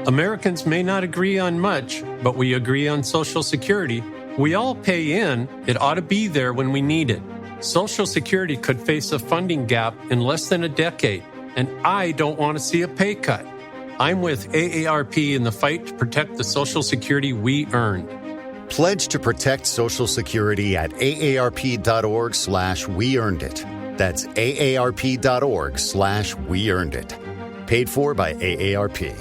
Americans may not agree on much, but we agree on Social Security. We all pay in. It ought to be there when we need it. Social Security could face a funding gap in less than a decade, and I don't want to see a pay cut. I'm with AARP in the fight to protect the Social Security we earned. Pledge to protect Social Security at aarp.org/weearnedit. That's aarp.org/weearnedit. Paid for by AARP.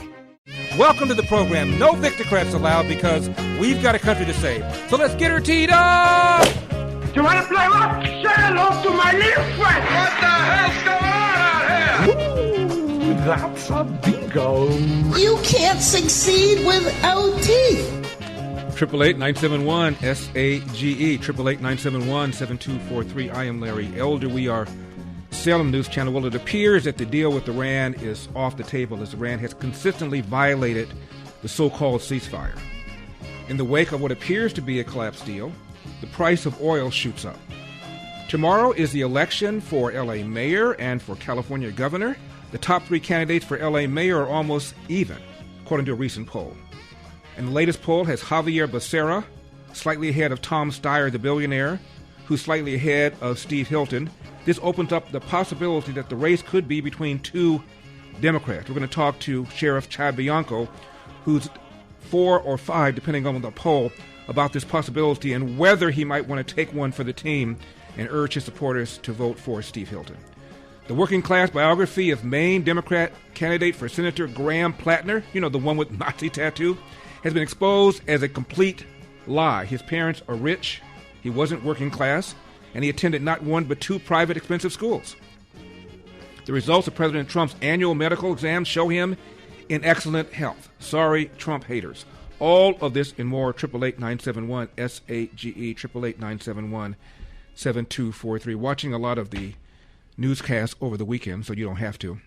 Welcome to the program. No Victocrats allowed because we've got a country to save. So let's get her teed up! You want to play what? Say hello to my little friend. What the hell's going on out here? Ooh, that's a bingo. You can't succeed without teeth. 888-971-SAGE, 888-971-7243. I am Larry Elder. We are Salem News Channel. Well, it appears that the deal with Iran is off the table as Iran has consistently violated the so-called ceasefire. In the wake of what appears to be a collapsed deal, the price of oil shoots up. Tomorrow is the election for L.A. mayor and for California governor. The top three candidates for L.A. mayor are almost even, according to a recent poll. And the latest poll has Javier Becerra slightly ahead of Tom Steyer, the billionaire, who's slightly ahead of Steve Hilton. This opens up the possibility that the race could be between two Democrats. We're going to talk to Sheriff Chad Bianco, who's 4 or 5, depending on the poll, about this possibility and whether he might want to take one for the team and urge his supporters to vote for Steve Hilton. The working class biography of Maine Democrat candidate for Senator Graham Plattner, you know, the one with Nazi tattoo, has been exposed as a complete lie. His parents are rich, he wasn't working class, and he attended not one but 2 private expensive schools. The results of President Trump's annual medical exams show him in excellent health. Sorry, Trump haters. All of this and more, 888-971-SAGE, 888-971-7243. Watching a lot of the newscasts over the weekend, so you don't have to.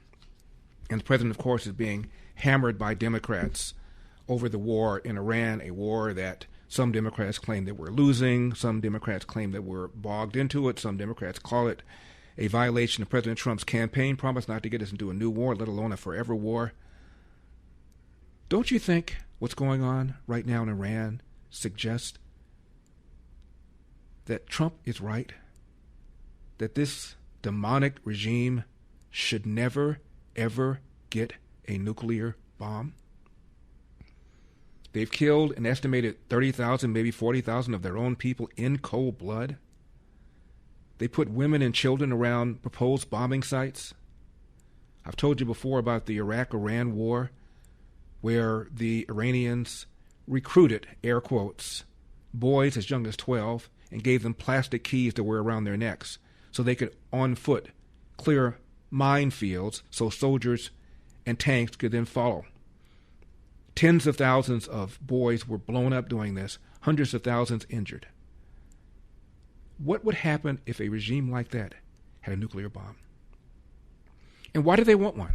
And the president, of course, is being hammered by Democrats over the war in Iran, a war that some Democrats claim that we're losing, some Democrats claim that we're bogged into it, some Democrats call it a violation of President Trump's campaign promise not to get us into a new war, let alone a forever war. Don't you think what's going on right now in Iran suggests that Trump is right? That this demonic regime should never, ever get a nuclear bomb? They've killed an estimated 30,000, maybe 40,000 of their own people in cold blood. They put women and children around proposed bombing sites. I've told you before about the Iraq-Iran war, where the Iranians recruited, air quotes, boys as young as 12 and gave them plastic keys to wear around their necks so they could, on foot, clear minefields so soldiers and tanks could then follow. Tens of thousands of boys were blown up doing this, hundreds of thousands injured. What would happen if a regime like that had a nuclear bomb? And why do they want one?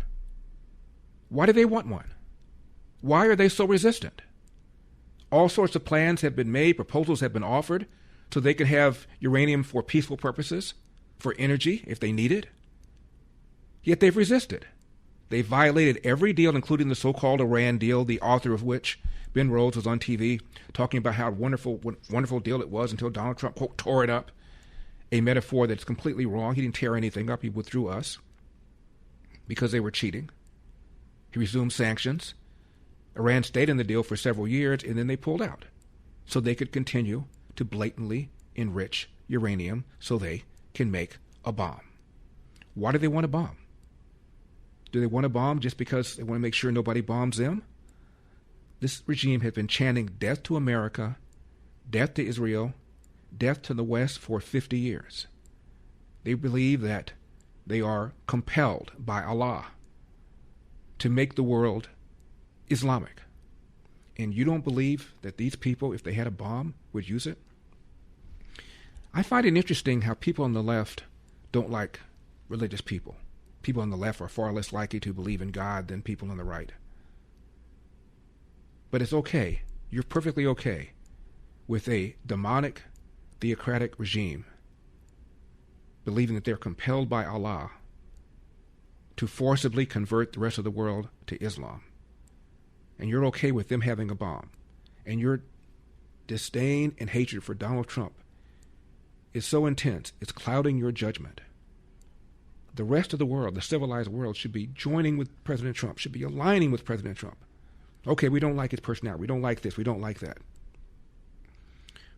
Why do they want one? Why are they so resistant? All sorts of plans have been made, proposals have been offered, so they could have uranium for peaceful purposes, for energy if they need it. Yet they've resisted. They violated every deal, including the so-called Iran deal, the author of which, Ben Rhodes, was on TV talking about how wonderful deal it was until Donald Trump, quote, tore it up. A metaphor that's completely wrong. He didn't tear anything up. He withdrew us because they were cheating. He resumed sanctions. Iran stayed in the deal for several years, and then they pulled out so they could continue to blatantly enrich uranium so they can make a bomb. Why do they want a bomb? Do they want a bomb just because they want to make sure nobody bombs them? This regime has been chanting death to America, death to Israel, death to the West for 50 years. They believe that they are compelled by Allah to make the world Islamic. And you don't believe that these people, if they had a bomb, would use it? I find it interesting how people on the left don't like religious people. People on the left are far less likely to believe in God than people on the right. But it's okay. You're perfectly okay with a demonic, theocratic regime believing that they're compelled by Allah to forcibly convert the rest of the world to Islam. and you're okay with them having a bomb, and your disdain and hatred for Donald Trump is so intense, it's clouding your judgment, the rest of the world, the civilized world, should be joining with President Trump, should be aligning with President Trump. Okay, we don't like his personality. We don't like this. We don't like that.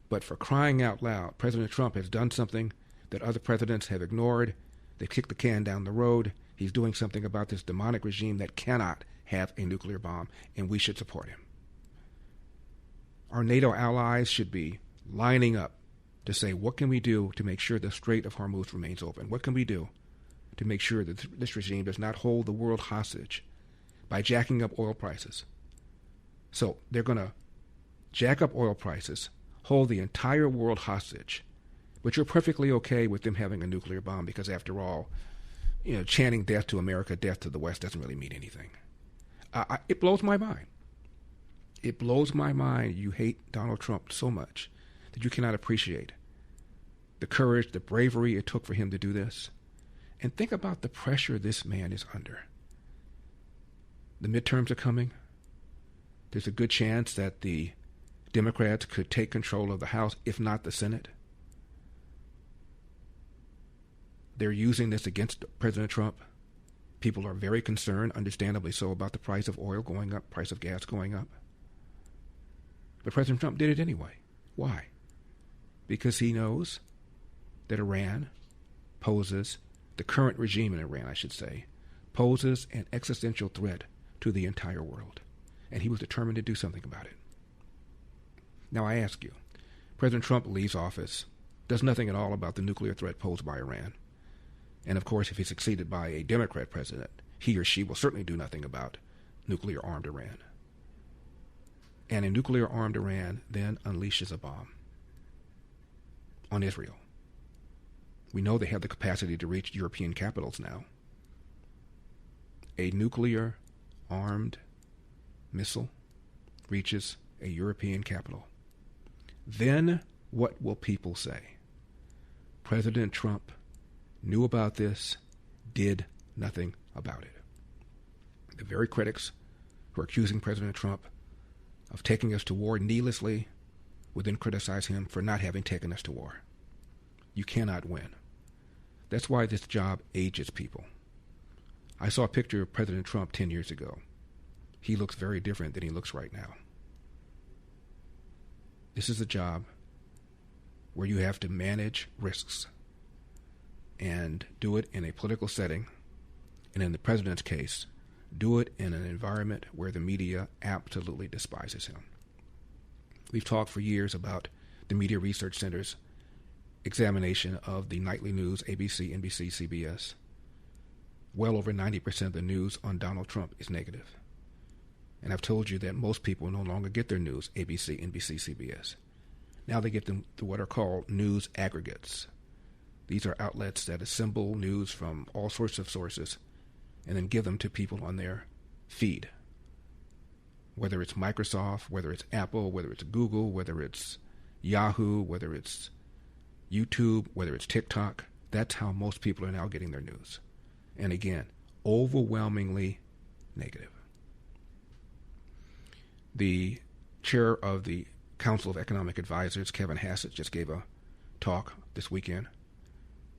But for crying out loud, President Trump has done something that other presidents have ignored. They've kicked the can down the road. He's doing something about this demonic regime that cannot have a nuclear bomb, and we should support him. Our NATO allies should be lining up to say, what can we do to make sure the Strait of Hormuz remains open? What can we do to make sure that this regime does not hold the world hostage by jacking up oil prices? So they're going to jack up oil prices, hold the entire world hostage, but you're perfectly okay with them having a nuclear bomb because, after all, chanting death to America, death to the West doesn't really mean anything. It blows my mind. It blows my mind you hate Donald Trump so much that you cannot appreciate the courage, the bravery it took for him to do this. And think about the pressure this man is under. The midterms are coming. There's a good chance that the Democrats could take control of the House, if not the Senate. They're using this against President Trump. People are very concerned, understandably so, about the price of oil going up, price of gas going up. But President Trump did it anyway. Why? Because he knows that Iran poses, the current regime in Iran, I should say, poses an existential threat to the entire world. And he was determined to do something about it. Now I ask you, President Trump leaves office, does nothing at all about the nuclear threat posed by Iran. And of course, if he's succeeded by a Democrat president, he or she will certainly do nothing about nuclear-armed Iran. And a nuclear-armed Iran then unleashes a bomb on Israel. We know they have the capacity to reach European capitals now. A nuclear-armed missile reaches a European capital. Then what will people say? President Trump knew about this, did nothing about it. The very critics who are accusing President Trump of taking us to war needlessly would then criticize him for not having taken us to war. You cannot win. That's why this job ages people. I saw a picture of President Trump 10 years ago. He looks very different than he looks right now. This is a job where you have to manage risks and do it in a political setting, and in the president's case, do it in an environment where the media absolutely despises him. We've talked for years about the Media Research Center's examination of the nightly news, ABC, NBC, CBS. Well over 90% of the news on Donald Trump is negative. And I've told you that most people no longer get their news, ABC, NBC, CBS. Now they get them through what are called news aggregates. These are outlets that assemble news from all sorts of sources and then give them to people on their feed. Whether it's Microsoft, whether it's Apple, whether it's Google, whether it's Yahoo, whether it's YouTube, whether it's TikTok, that's how most people are now getting their news. And again, overwhelmingly negative. The chair of the Council of Economic Advisors, Kevin Hassett, just gave a talk this weekend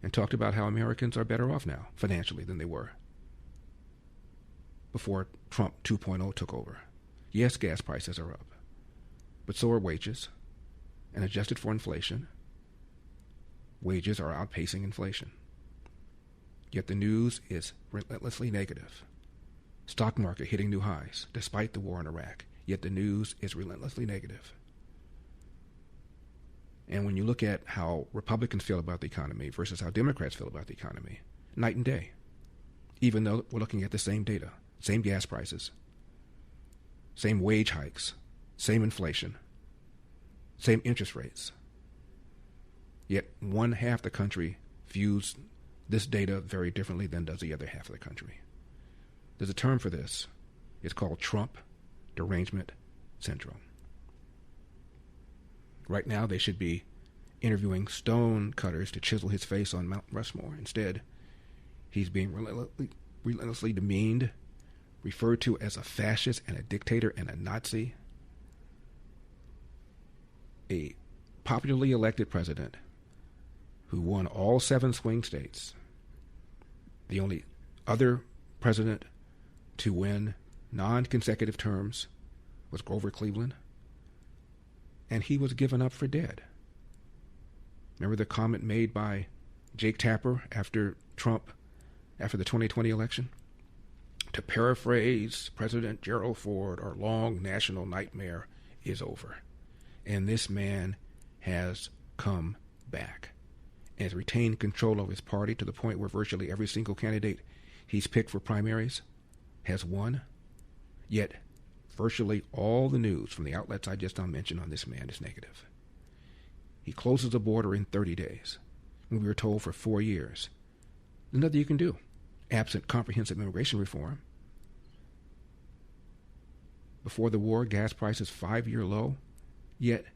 and talked about how Americans are better off now financially than they were before Trump 2.0 took over. Yes, gas prices are up, but so are wages, and adjusted for inflation, wages are outpacing inflation. Yet the news is relentlessly negative. Stock market hitting new highs despite the war in Iraq, yet the news is relentlessly negative. And when you look at how Republicans feel about the economy versus how Democrats feel about the economy, night and day, even though we're looking at the same data, same gas prices, same wage hikes, same inflation, same interest rates. Yet one half the country views this data very differently than does the other half of the country. There's a term for this. It's called Trump derangement syndrome. Right now, they should be interviewing stone cutters to chisel his face on Mount Rushmore. Instead, he's being relentlessly demeaned, referred to as a fascist and a dictator and a Nazi, a popularly elected president who won all 7 swing states, the only other president to win non-consecutive terms was Grover Cleveland, and he was given up for dead. Remember the comment made by Jake Tapper after the 2020 election? To paraphrase President Gerald Ford, our long national nightmare is over. And this man has come back and has retained control of his party to the point where virtually every single candidate he's picked for primaries has won. Yet virtually all the news from the outlets I just mentioned on this man is negative. He closes the border in 30 days, when we were told for 4 years. There's nothing you can do, absent comprehensive immigration reform. Before the war, gas prices 5-year low, yet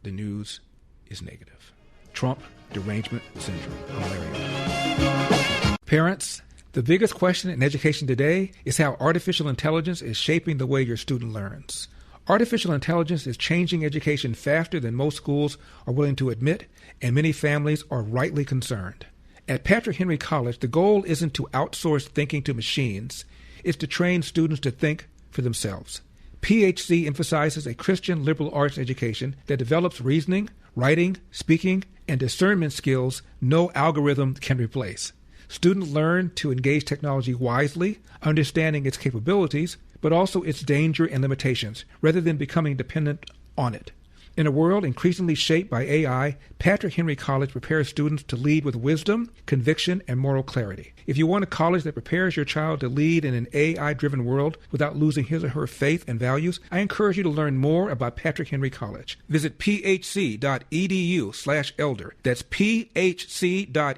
the news is negative. Trump derangement syndrome. I'm Larry. Parents, the biggest question in education today is how artificial intelligence is shaping the way your student learns. Artificial intelligence is changing education faster than most schools are willing to admit, and many families are rightly concerned. At Patrick Henry College, the goal isn't to outsource thinking to machines, it's to train students to think for themselves. PHC emphasizes a Christian liberal arts education that develops reasoning, writing, speaking, and discernment skills no algorithm can replace. Students learn to engage technology wisely, understanding its capabilities, but also its danger and limitations, rather than becoming dependent on it. In a world increasingly shaped by AI, Patrick Henry College prepares students to lead with wisdom, conviction, and moral clarity. If you want a college that prepares your child to lead in an AI-driven world without losing his or her faith and values, I encourage you to learn more about Patrick Henry College. Visit phc.edu/elder. That's phc.edu/elder.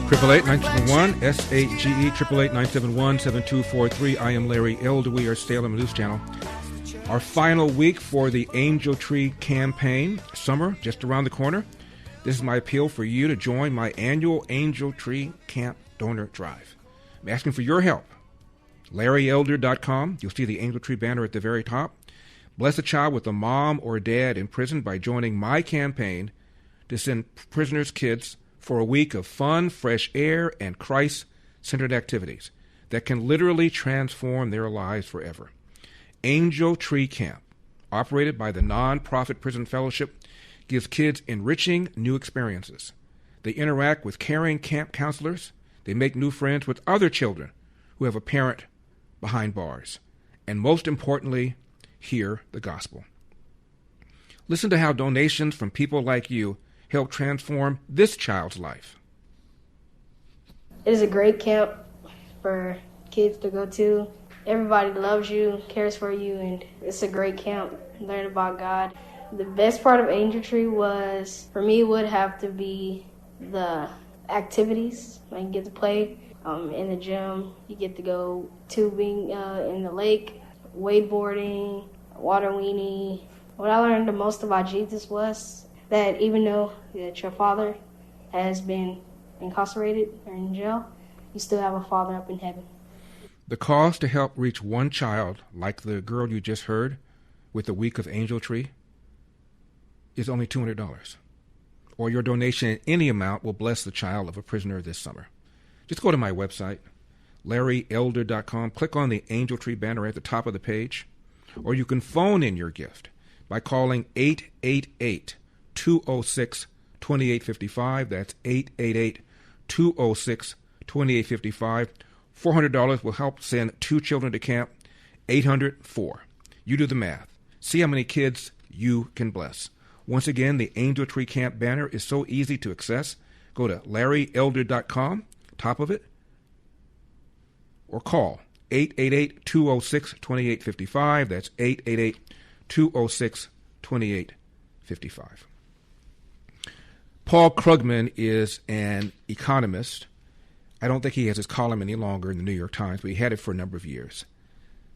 888-971 SAGE 888-971-7243. I am Larry Elder. We are Salem News Channel. Our final week for the Angel Tree campaign. Summer just around the corner. This is my appeal for you to join my annual Angel Tree Camp Donor Drive. I'm asking for your help. LarryElder.com. You'll see the Angel Tree banner at the very top. Bless a child with a mom or dad in prison by joining my campaign to send prisoners' kids for a week of fun, fresh air, and Christ-centered activities that can literally transform their lives forever. Angel Tree Camp, operated by the nonprofit Prison Fellowship, gives kids enriching new experiences. They interact with caring camp counselors. They make new friends with other children who have a parent behind bars. And most importantly, hear the gospel. Listen to how donations from people like you help transform this child's life. It is a great camp for kids to go to. Everybody loves you, cares for you, and it's a great camp. Learn about God. The best part of Angel Tree was, for me, would have to be the activities. Like you get to play in the gym, you get to go tubing in the lake, wakeboarding, water weenie. What I learned the most about Jesus was that even though that your father has been incarcerated or in jail, you still have a father up in heaven. The cost to help reach one child, like the girl you just heard, with a week of Angel Tree, is only $200. Or your donation in any amount will bless the child of a prisoner this summer. Just go to my website, LarryElder.com. Click on the Angel Tree banner at the top of the page. Or you can phone in your gift by calling 888-206-2855. That's 888-206-2855. $400 will help send 2 children to camp. 804. You do the math. See how many kids you can bless. Once again, the Angel Tree Camp banner is so easy to access. Go to LarryElder.com, top of it, or call 888-206-2855. That's 888-206-2855. Paul Krugman is an economist. I don't think he has his column any longer in the New York Times, but he had it for a number of years.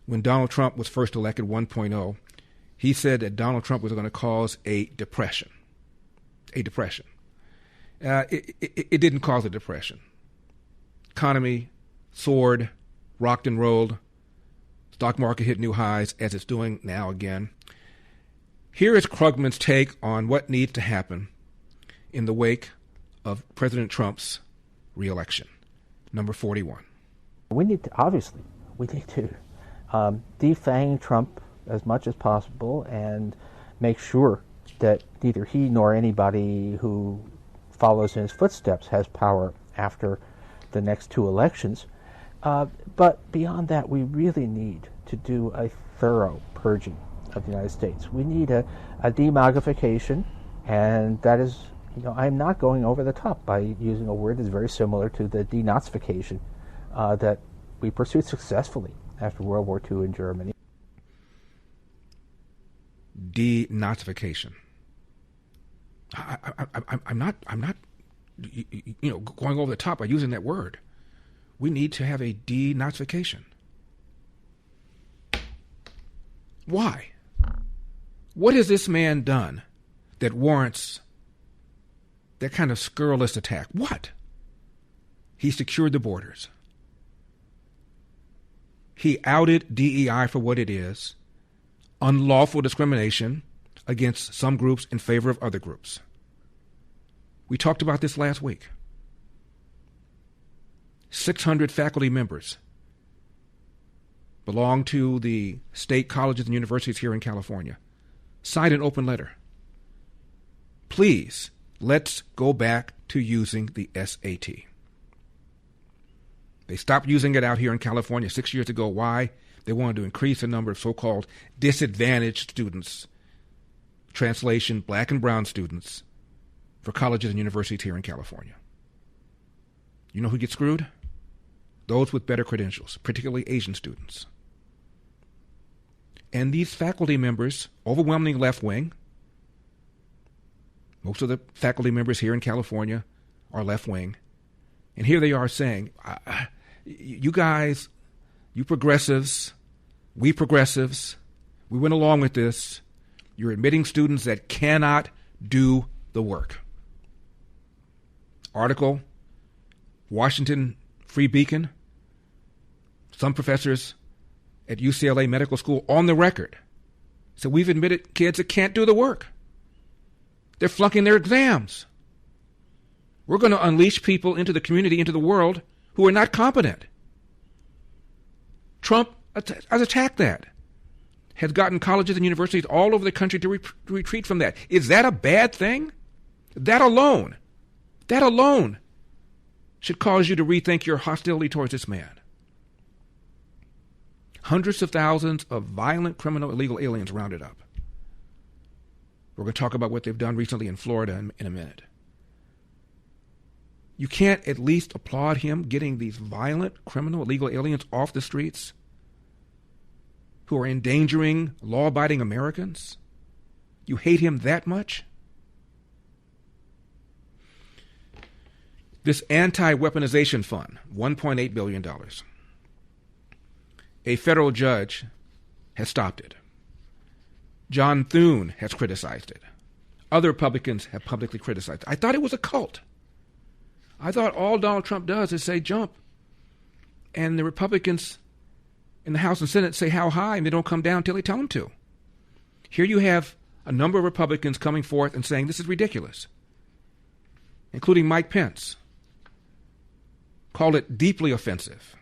When Donald Trump was first elected 1.0, he said that Donald Trump was going to cause a depression. A depression. It didn't cause a depression. Economy soared, rocked and rolled. Stock market hit new highs, as it's doing now again. Here is Krugman's take on what needs to happen in the wake of President Trump's re-election. Number 41. We need to defang Trump as much as possible and make sure that neither he nor anybody who follows in his footsteps has power after the next two elections. But beyond that, we really need to do a thorough purging of the United States. We need a demognification, and that is, I'm not going over the top by using a word that's very similar to the denazification that we pursued successfully after World War II in Germany. Denazification. I'm not going over the top by using that word. We need to have a denazification. Why? What has this man done that warrants that kind of scurrilous attack? What? He secured the borders. He outed DEI for what it is, unlawful discrimination against some groups in favor of other groups. We talked about this last week. 600 faculty members belong to the state colleges and universities here in California. Signed an open letter. Please, let's go back to using the SAT. They stopped using it out here in California 6 years ago. Why? They wanted to increase the number of so-called disadvantaged students, translation, black and brown students, for colleges and universities here in California. You know who gets screwed? Those with better credentials, particularly Asian students. And these faculty members, overwhelmingly left-wing, most of the faculty members here in California are left-wing, and here they are saying, you guys, you progressives, we went along with this. You're admitting students that cannot do the work. Article, Washington Free Beacon, some professors at UCLA Medical School on the record. So we've admitted kids that can't do the work. They're flunking their exams. We're going to unleash people into the community, into the world, who are not competent. Trump has attacked that, has gotten colleges and universities all over the country to retreat from that. Is that a bad thing? That alone should cause you to rethink your hostility towards this man. Hundreds of thousands of violent, criminal, illegal aliens rounded up. We're going to talk about what they've done recently in Florida in a minute. You can't at least applaud him getting these violent, criminal, illegal aliens off the streets who are endangering law-abiding Americans? You hate him that much? This anti-weaponization fund, $1.8 billion. A federal judge has stopped it. John Thune has criticized it. Other Republicans have publicly criticized it. I thought it was a cult. I thought all Donald Trump does is say jump. And the Republicans in the House and Senate say how high, and they don't come down until they tell them to. Here you have a number of Republicans coming forth and saying this is ridiculous, including Mike Pence. Called it deeply offensive.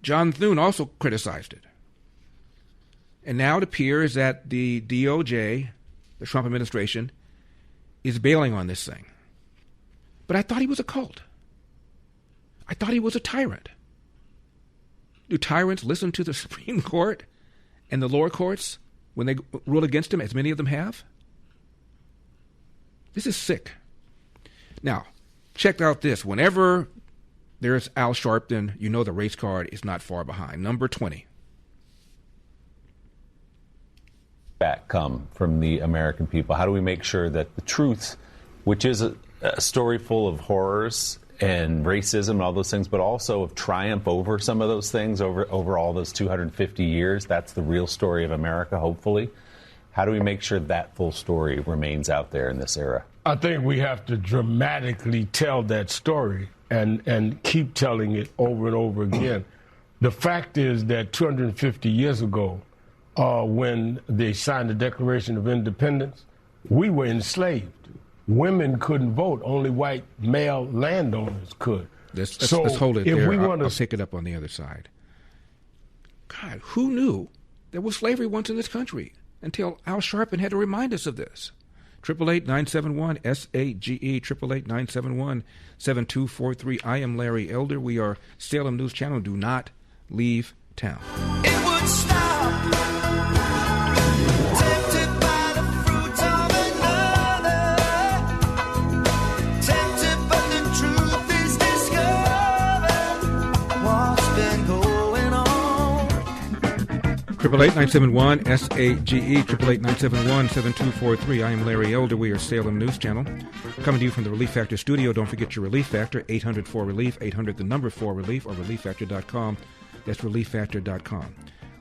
John Thune also criticized it. And now it appears that the DOJ, the Trump administration, is bailing on this thing. But I thought he was a cult. I thought he was a tyrant. Do tyrants listen to the Supreme Court and the lower courts when they rule against him, as many of them have? This is sick. Now, check out this. Whenever there's Al Sharpton, you know the race card is not far behind. Number 20. Back come from the American people. How do we make sure that the truth, which is a story full of horrors and racism and all those things, but also of triumph over some of those things over all those 250 years, that's the real story of America, hopefully. How do we make sure that full story remains out there in this era? I think we have to dramatically tell that story and keep telling it over and over again. The fact is that 250 years ago, when they signed the Declaration of Independence, we were enslaved. Women couldn't vote. Only white male landowners could. Let's hold it there. I'll pick it up on the other side. God, who knew there was slavery once in this country until Al Sharpton had to remind us of this? 888-971-SAGE, 888-971-7243. I am Larry Elder. We are Salem News Channel. Do not leave town. It would stop. Tempted by the fruits of another. Tempted, but the truth is discovered. What's been going on? 888-971-SAGE, 888-971-7243. I am Larry Elder. We are Salem News Channel. Coming to you from the Relief Factor studio. Don't forget your Relief Factor, 800-4RELIEF, 800-4RELIEF, or ReliefFactor.com. That's ReliefFactor.com.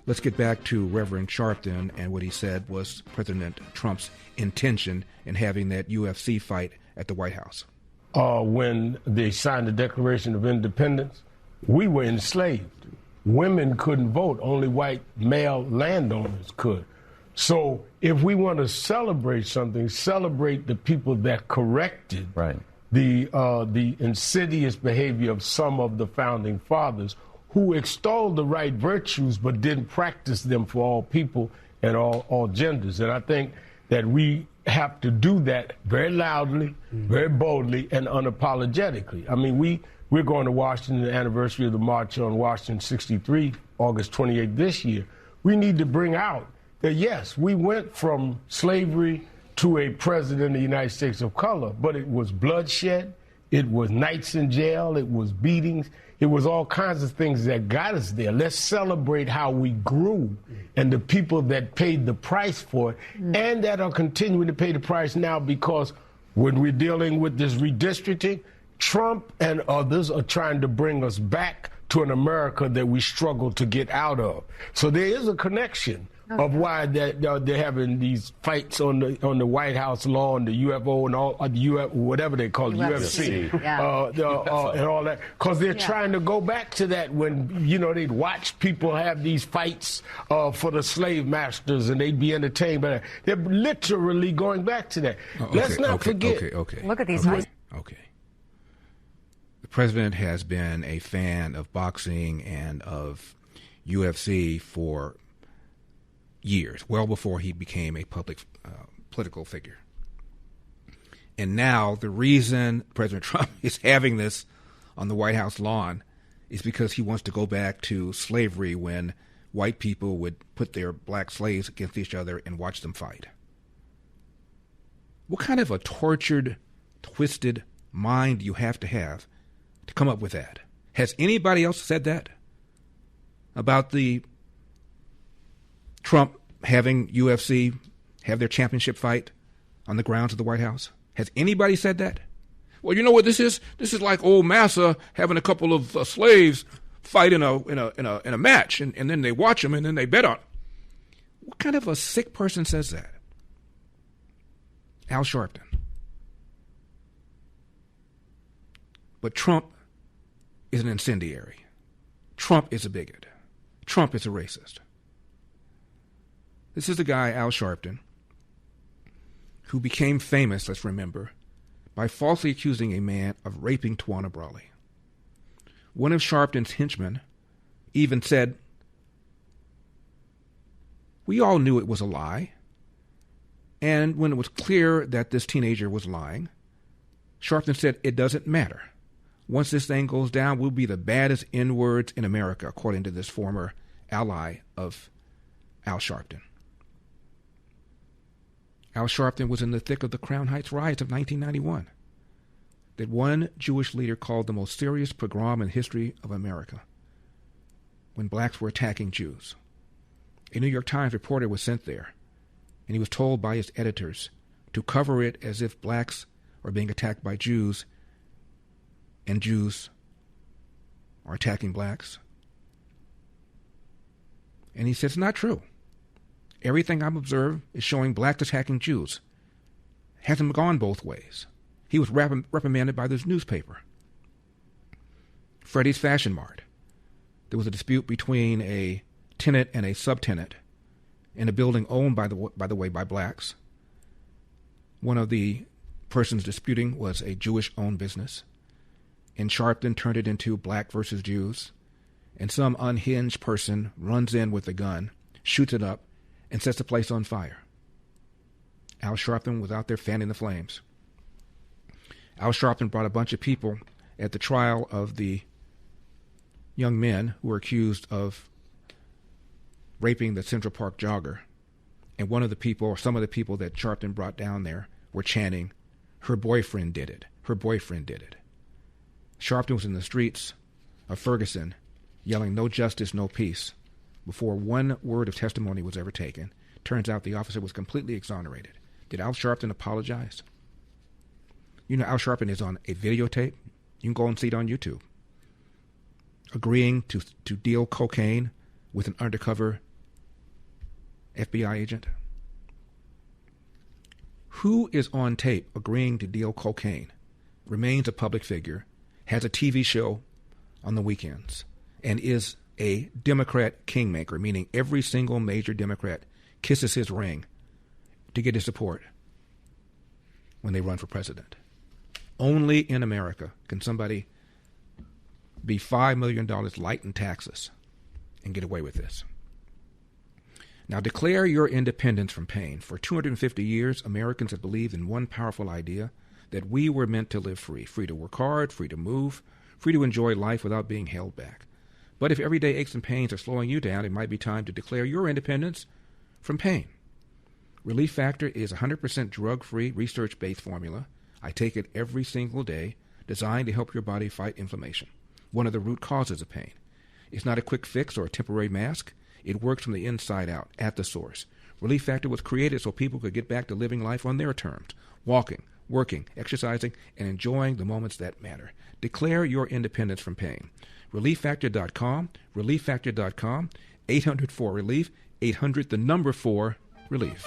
Let's get back to Reverend Sharpton and what he said was President Trump's intention in having that UFC fight at the White House. When they signed the Declaration of Independence, we were enslaved. Women couldn't vote. Only white male landowners could. So if we want to celebrate something, celebrate the people that corrected the insidious behavior of some of the founding fathers who extolled the right virtues but didn't practice them for all people and all genders. And I think that we have to do that very loudly, very boldly, and unapologetically. I mean, we're going to Washington, the anniversary of the March on Washington 63, August 28th this year. We need to bring out that, yes, we went from slavery to a president of the United States of color, but it was bloodshed, it was nights in jail, it was beatings, it was all kinds of things that got us there. Let's celebrate how we grew and the people that paid the price for it and that are continuing to pay the price now, because when we're dealing with this redistricting, Trump and others are trying to bring us back to an America that we struggle to get out of. So there is a connection of why they're having these fights on the White House lawn, the UFO and all the whatever they call it, UFC, and all that, because they're trying to go back to that when they'd watch people have these fights for the slave masters and they'd be entertained by that. They're literally going back to that. Let's not forget. Look at these fights. Okay. The president has been a fan of boxing and of UFC for years, well before he became a public political figure. And now the reason President Trump is having this on the White House lawn is because he wants to go back to slavery when white people would put their black slaves against each other and watch them fight. What kind of a tortured, twisted mind do you have to come up with that? Has anybody else said that about the Trump having UFC have their championship fight on the grounds of the White House? Has anybody said that? Well, you know what this is? This is like old Massa having a couple of slaves fight in a match, and then they watch them and then they bet on. What kind of a sick person says that? Al Sharpton. But Trump is an incendiary. Trump is a bigot. Trump is a racist. This is the guy, Al Sharpton, who became famous, let's remember, by falsely accusing a man of raping Tawana Brawley. One of Sharpton's henchmen even said, we all knew it was a lie. And when it was clear that this teenager was lying, Sharpton said, it doesn't matter. Once this thing goes down, we'll be the baddest N-words in America, according to this former ally of Al Sharpton. Al Sharpton was in the thick of the Crown Heights riots of 1991 that one Jewish leader called the most serious pogrom in the history of America, when blacks were attacking Jews. A New York Times reporter was sent there, and he was told by his editors to cover it as if blacks are being attacked by Jews and Jews are attacking blacks. And he said, it's not true. Everything I've observed is showing blacks attacking Jews. hasn't gone both ways. He was reprimanded by this newspaper. Freddie's Fashion Mart. There was a dispute between a tenant and a subtenant in a building owned, by the way, by blacks. One of the persons disputing was a Jewish-owned business. And Sharpton turned it into black versus Jews. And some unhinged person runs in with a gun, shoots it up, and sets the place on fire. Al Sharpton was out there fanning the flames. Al Sharpton brought a bunch of people at the trial of the young men who were accused of raping the Central Park jogger. And one of the people, or some of the people that Sharpton brought down there, were chanting, "Her boyfriend did it. Her boyfriend did it." Sharpton was in the streets of Ferguson yelling, "No justice, no peace," before one word of testimony was ever taken. Turns out the officer was completely exonerated. Did Al Sharpton apologize? You know, Al Sharpton is on a videotape. You can go and see it on YouTube. Agreeing to deal cocaine with an undercover FBI agent. Who is on tape agreeing to deal cocaine, remains a public figure, has a TV show on the weekends, and is a Democrat kingmaker, meaning every single major Democrat kisses his ring to get his support when they run for president? Only in America can somebody be $5 million light in taxes and get away with this. Now, declare your independence from pain. For 250 years, Americans have believed in one powerful idea, that we were meant to live free to work hard, free to move, free to enjoy life without being held back. But if everyday aches and pains are slowing you down, it might be time to declare your independence from pain. Relief Factor is a 100% drug-free, research-based formula. I take it every single day, designed to help your body fight inflammation, one of the root causes of pain. It's not a quick fix or a temporary mask. It works from the inside out, at the source. Relief Factor was created so people could get back to living life on their terms, walking, working, exercising, and enjoying the moments that matter. Declare your independence from pain. ReliefFactor.com, ReliefFactor.com, 800-4-RELIEF, 800 the number 4 relief.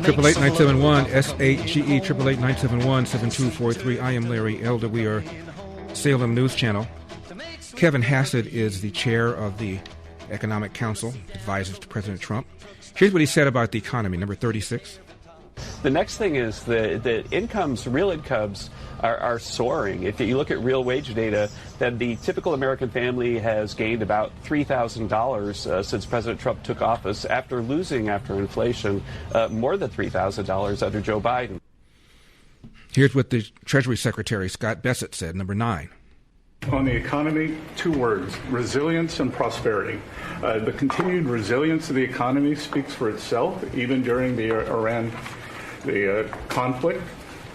Triple 8-971 SAGE 888-971-7243. I am Larry Elder. We are Salem News Channel. Kevin Hassett is the chair of the Economic Council, advisors to President Trump. Here's what he said about the economy, number 36. The next thing is the incomes, real incomes, are soaring. If you look at real wage data, then the typical American family has gained about $3,000 since President Trump took office, after losing, after inflation, more than $3,000 under Joe Biden. Here's what the Treasury Secretary, Scott Bessent, said, number 9. On the economy, 2 words: resilience and prosperity. The continued resilience of the economy speaks for itself, even during the Iran conflict,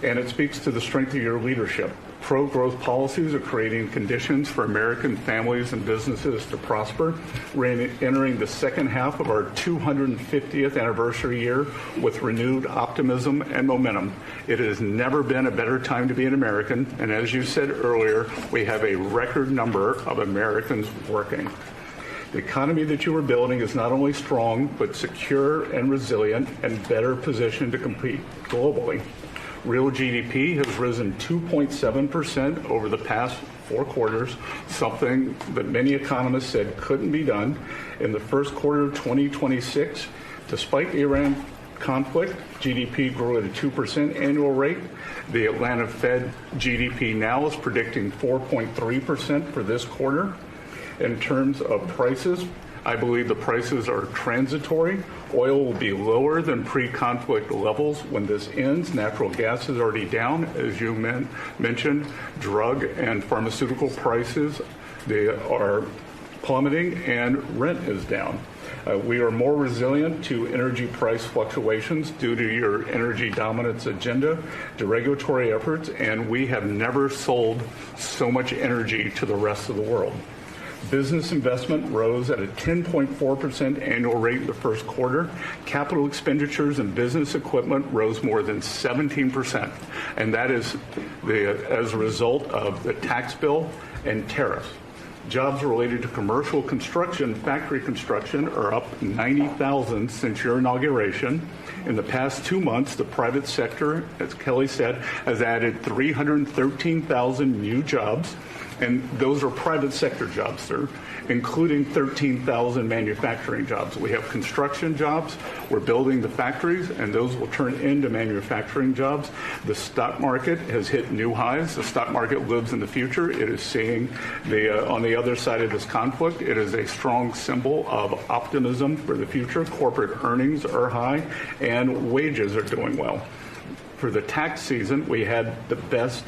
and it speaks to the strength of your leadership. Pro-growth policies are creating conditions for American families and businesses to prosper. We're entering the second half of our 250th anniversary year with renewed optimism and momentum. It has never been a better time to be an American, and as you said earlier, we have a record number of Americans working. The economy that you are building is not only strong, but secure and resilient and better positioned to compete globally. Real GDP has risen 2.7% over the past 4 quarters, something that many economists said couldn't be done. In the first quarter of 2026, despite the Iran conflict, GDP grew at a 2% annual rate. The Atlanta Fed GDP now is predicting 4.3% for this quarter. In terms of prices, I believe the prices are transitory. Oil will be lower than pre-conflict levels when this ends. Natural gas is already down, as you mentioned. Drug and pharmaceutical prices, they are plummeting, and rent is down. We are more resilient to energy price fluctuations due to your energy dominance agenda, to regulatory efforts, and we have never sold so much energy to the rest of the world. Business investment rose at a 10.4% annual rate in the first quarter. Capital expenditures and business equipment rose more than 17%, and that is as a result of the tax bill and tariffs. Jobs related to commercial construction, factory construction, are up 90,000 since your inauguration. In the past 2 months, the private sector, as Kelly said, has added 313,000 new jobs, and those are private sector jobs, sir, including 13,000 manufacturing jobs. We have construction jobs. We're building the factories, and those will turn into manufacturing jobs. The stock market has hit new highs. The stock market lives in the future. It is seeing on the other side of this conflict, it is a strong symbol of optimism for the future. Corporate earnings are high, and wages are doing well. For the tax season, we had the best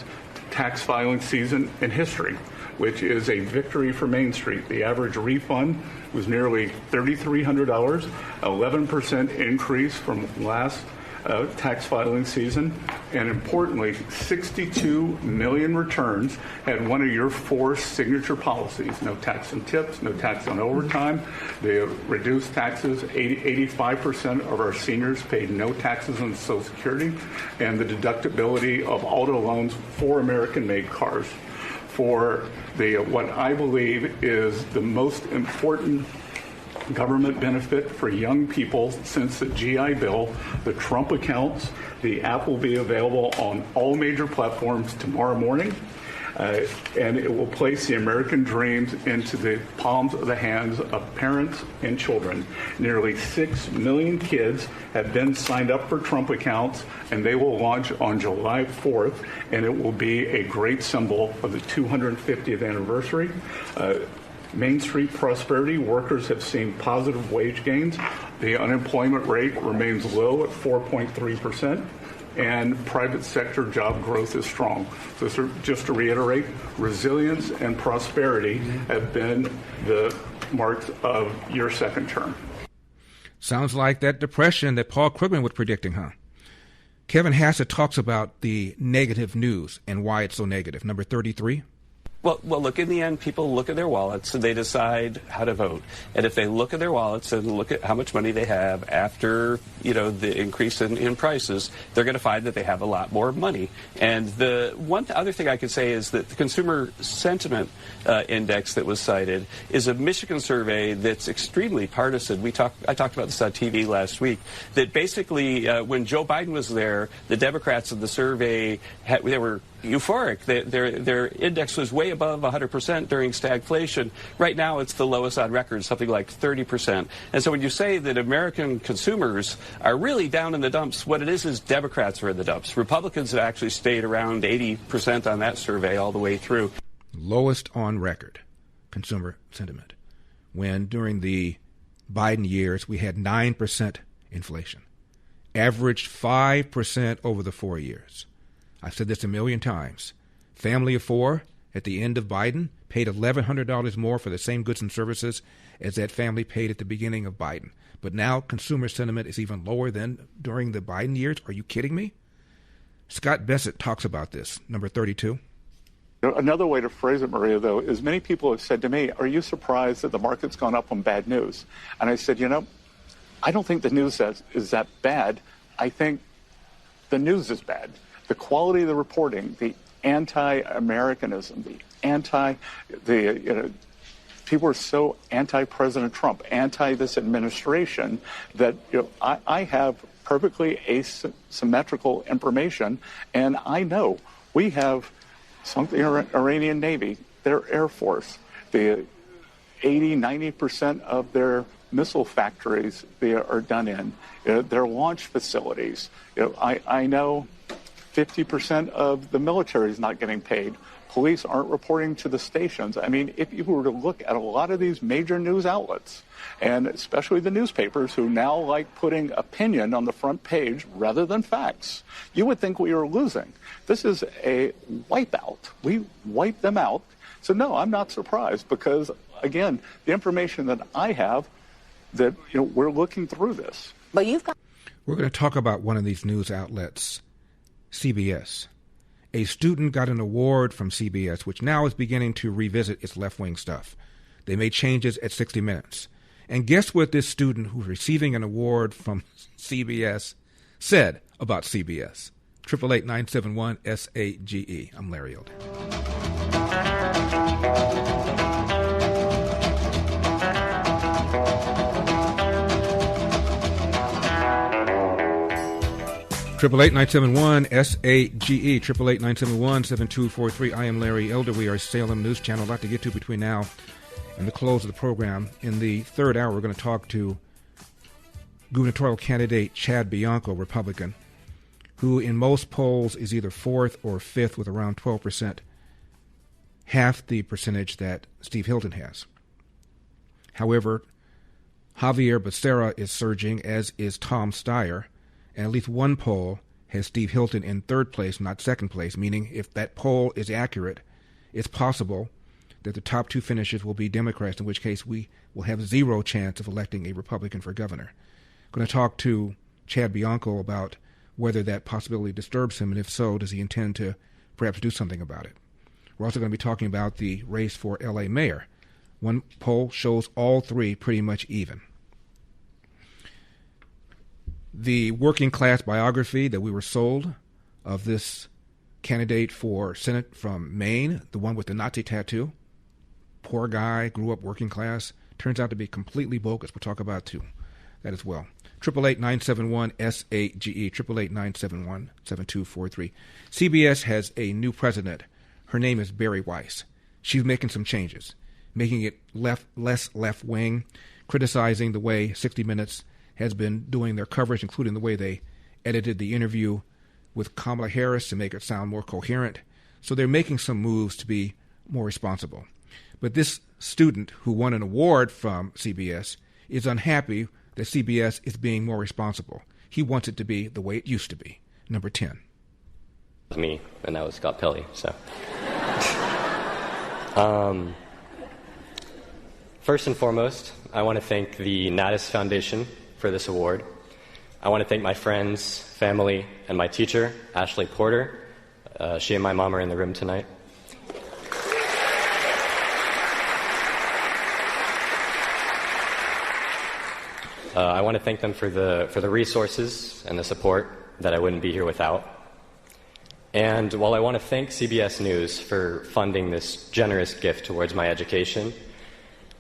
tax filing season in history, which is a victory for Main Street. The average refund was nearly $3,300, 11% increase from last tax filing season, and importantly, 62 million returns had one of your 4 signature policies: no tax on tips, no tax on overtime. They reduced taxes. 85% of our seniors paid no taxes on Social Security, and the deductibility of auto loans for American-made cars. For what I believe is the most important government benefit for young people since the GI Bill, the Trump accounts. The app will be available on all major platforms tomorrow morning, and it will place the American dreams into the palms of the hands of parents and children. Nearly 6 million kids have been signed up for Trump accounts, and they will launch on July 4th, and it will be a great symbol of the 250th anniversary. Main Street prosperity, workers have seen positive wage gains. The unemployment rate remains low at 4.3%, and private sector job growth is strong. So just to reiterate, resilience and prosperity have been the marks of your second term. Sounds like that depression that Paul Krugman was predicting, huh? Kevin Hassett talks about the negative news and why it's so negative. Number 33. Well, look, in the end, people look at their wallets and they decide how to vote. And if they look at their wallets and look at how much money they have after, the increase in prices, they're going to find that they have a lot more money. And the one other thing I could say is that the Consumer Sentiment Index that was cited is a Michigan survey that's extremely partisan. I talked about this on TV last week, that basically when Joe Biden was there, the Democrats in the survey, they were euphoric. Their index was way above 100% during stagflation. Right now, it's the lowest on record, something like 30%. And so when you say that American consumers are really down in the dumps, what it is Democrats are in the dumps. Republicans have actually stayed around 80% on that survey all the way through. Lowest on record consumer sentiment, when during the Biden years we had 9% inflation, averaged 5% over the 4 years. I've said this a million times. Family of 4 at the end of Biden paid $1,100 more for the same goods and services as that family paid at the beginning of Biden. But now consumer sentiment is even lower than during the Biden years. Are you kidding me? Scott Bessett talks about this. Number 32. Another way to phrase it, Maria, though, is many people have said to me, are you surprised that the market's gone up on bad news? And I said, I don't think the news is that bad. I think the news is bad. The quality of the reporting, the anti-Americanism, people are so anti-President Trump, anti this administration, that I have perfectly asymmetrical information, and I know we have sunk the Iranian Navy, their Air Force, the 80-90% of their missile factories they are done in, their launch facilities. I know 50% of the military is not getting paid. Police aren't reporting to the stations. I mean, if you were to look at a lot of these major news outlets, and especially the newspapers who now like putting opinion on the front page rather than facts, you would think we are losing. This is a wipeout. We wipe them out. So no, I'm not surprised because, again, the information that I have, that we're looking through this. But we're going to talk about one of these news outlets, CBS. A student got an award from CBS, which now is beginning to revisit its left-wing stuff. They made changes at 60 Minutes. And guess what this student who's receiving an award from CBS said about CBS? 888-971-SAGE. I'm Larry Elder. 888-971-SAGE, 888-971-7243. I am Larry Elder. We are Salem News Channel. A lot to get to between now and the close of the program. In the third hour, we're going to talk to gubernatorial candidate Chad Bianco, Republican, who in most polls is either fourth or fifth with around 12%, half the percentage that Steve Hilton has. However, Javier Becerra is surging, as is Tom Steyer, and at least one poll has Steve Hilton in third place, not second place, meaning if that poll is accurate, it's possible that the top two finishers will be Democrats, in which case we will have zero chance of electing a Republican for governor. I'm going to talk to Chad Bianco about whether that possibility disturbs him, and if so, does he intend to perhaps do something about it. We're also going to be talking about the race for L.A. mayor. One poll shows all three pretty much even. The working class biography that we were sold of this candidate for Senate from Maine, the one with the Nazi tattoo, poor guy, grew up working class, turns out to be completely bogus. We'll talk about that as well. 888-971-SAGE, 888-971-7243. CBS has a new president. Her name is Barry Weiss. She's making some changes, making it less left-wing, criticizing the way 60 Minutes has been doing their coverage, including the way they edited the interview with Kamala Harris to make it sound more coherent. So they're making some moves to be more responsible. But this student who won an award from CBS is unhappy that CBS is being more responsible. He wants it to be the way it used to be. Number 10. Me, and that was Scott Pelley. So, first and foremost, I want to thank the Natus Foundation for this award. I want to thank my friends, family, and my teacher, Ashley Porter. She and my mom are in the room tonight. I want to thank them for the resources and the support that I wouldn't be here without. And while I want to thank CBS News for funding this generous gift towards my education,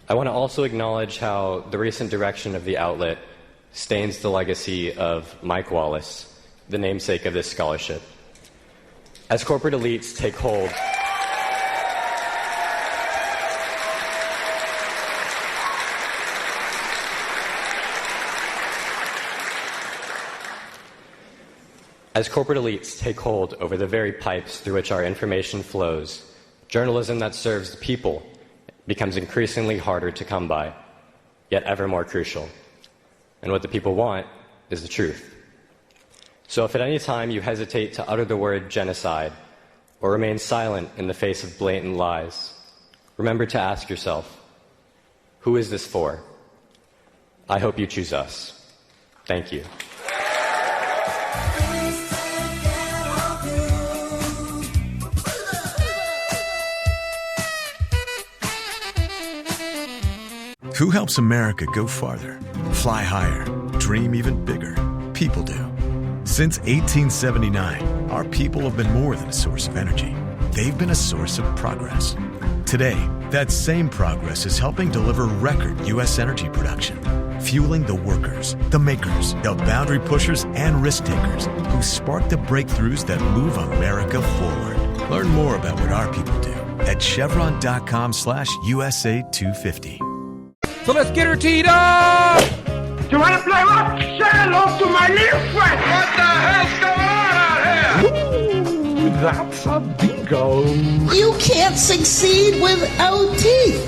I want to also acknowledge how the recent direction of the outlet stains the legacy of Mike Wallace, the namesake of this scholarship. As corporate elites take hold over the very pipes through which our information flows, journalism that serves the people becomes increasingly harder to come by, yet ever more crucial. And what the people want is the truth. So if at any time you hesitate to utter the word genocide or remain silent in the face of blatant lies, remember to ask yourself, who is this for? I hope you choose us. Thank you. Who helps America go farther, fly higher, dream even bigger? People do. Since 1879, our people have been more than a source of energy. They've been a source of progress. Today, that same progress is helping deliver record U.S. energy production, fueling the workers, the makers, the boundary pushers, and risk takers who spark the breakthroughs that move America forward. Learn more about what our people do at Chevron.com/USA250. So let's get her teed up! You want to play rough? Say hello to my little friend! What the hell's going on out here? Ooh, that's a bingo! You can't succeed without teeth!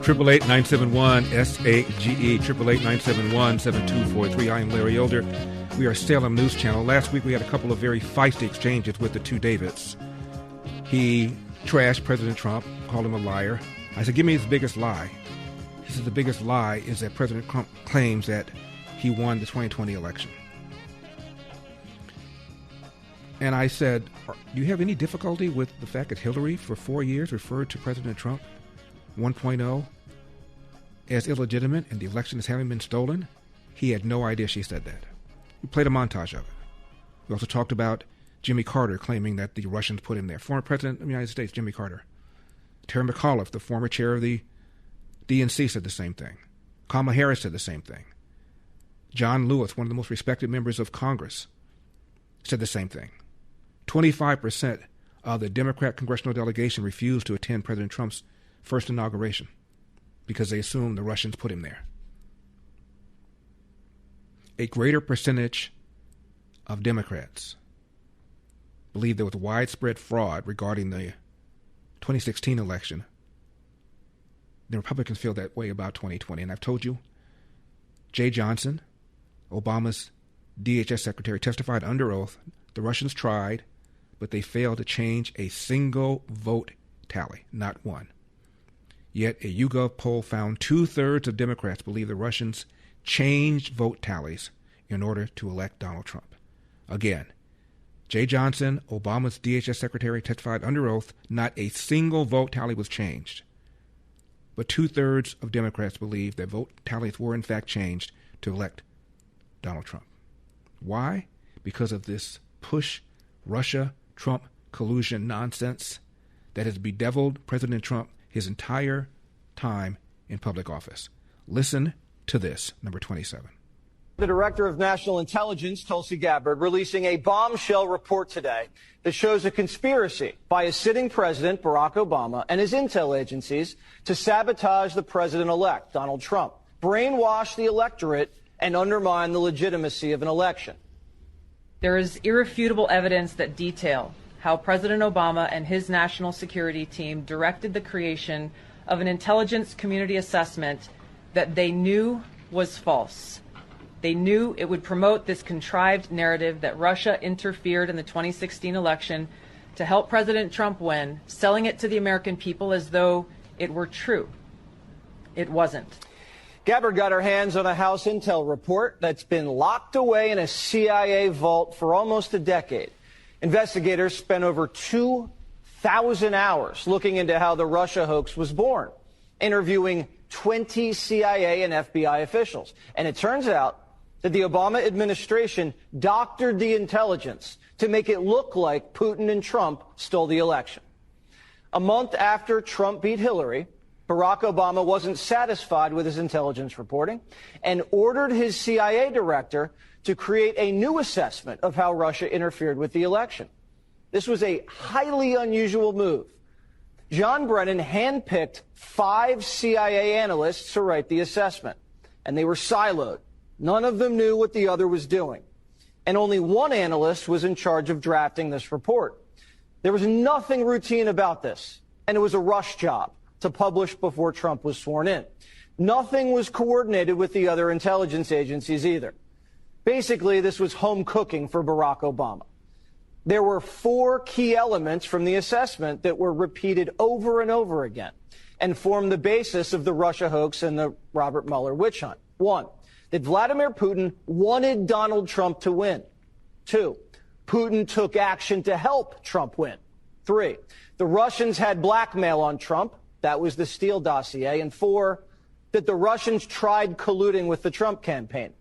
888-971-SAGE, 888-971-7243. I am Larry Elder. We are Salem News Channel. Last week we had a couple of very feisty exchanges with the two Davids. He trashed President Trump, called him a liar. I said, give me his biggest lie. He said the biggest lie is that President Trump claims that he won the 2020 election. And I said, do you have any difficulty with the fact that Hillary for 4 years referred to President Trump 1.0 as illegitimate and the election as having been stolen? He had no idea she said that. We played a montage of it. We also talked about Jimmy Carter claiming that the Russians put him there. Former President of the United States, Jimmy Carter. Terry McAuliffe, the former chair of the DNC, said the same thing. Kamala Harris said the same thing. John Lewis, one of the most respected members of Congress, said the same thing. 25% of the Democrat congressional delegation refused to attend President Trump's first inauguration because they assumed the Russians put him there. A greater percentage of Democrats believe there was widespread fraud regarding the 2016 election. The Republicans feel that way about 2020. And I've told you, Jay Johnson, Obama's DHS secretary, testified under oath the Russians tried, but they failed to change a single vote tally, not one. Yet a YouGov poll found 2/3 of Democrats believe the Russians changed vote tallies in order to elect Donald Trump. Again, Jay Johnson, Obama's DHS secretary, testified under oath not a single vote tally was changed. But 2/3 of Democrats believe that vote tallies were in fact changed to elect Donald Trump. Why? Because of this push Russia-Trump collusion nonsense that has bedeviled President Trump his entire time in public office. Listen to this, number 27. The Director of National Intelligence, Tulsi Gabbard, releasing a bombshell report today that shows a conspiracy by a sitting president, Barack Obama, and his intel agencies to sabotage the president-elect, Donald Trump, brainwash the electorate, and undermine the legitimacy of an election. There is irrefutable evidence that detail how President Obama and his national security team directed the creation of an intelligence community assessment that they knew was false. They knew it would promote this contrived narrative that Russia interfered in the 2016 election to help President Trump win, selling it to the American people as though it were true. It wasn't. Gabbard got her hands on a House intel report that's been locked away in a CIA vault for almost a decade. Investigators spent over 2,000 hours looking into how the Russia hoax was born, interviewing 20 CIA and FBI officials. And it turns out that the Obama administration doctored the intelligence to make it look like Putin and Trump stole the election. A month after Trump beat Hillary, Barack Obama wasn't satisfied with his intelligence reporting and ordered his CIA director to create a new assessment of how Russia interfered with the election. This was a highly unusual move. John Brennan handpicked 5 CIA analysts to write the assessment, and they were siloed. None of them knew what the other was doing. And only one analyst was in charge of drafting this report. There was nothing routine about this, and it was a rush job to publish before Trump was sworn in. Nothing was coordinated with the other intelligence agencies either. Basically, this was home cooking for Barack Obama. There were 4 key elements from the assessment that were repeated over and over again and formed the basis of the Russia hoax and the Robert Mueller witch hunt. 1, that Vladimir Putin wanted Donald Trump to win. 2, Putin took action to help Trump win. 3, the Russians had blackmail on Trump. That was the Steele dossier. And 4, that the Russians tried colluding with the Trump campaign.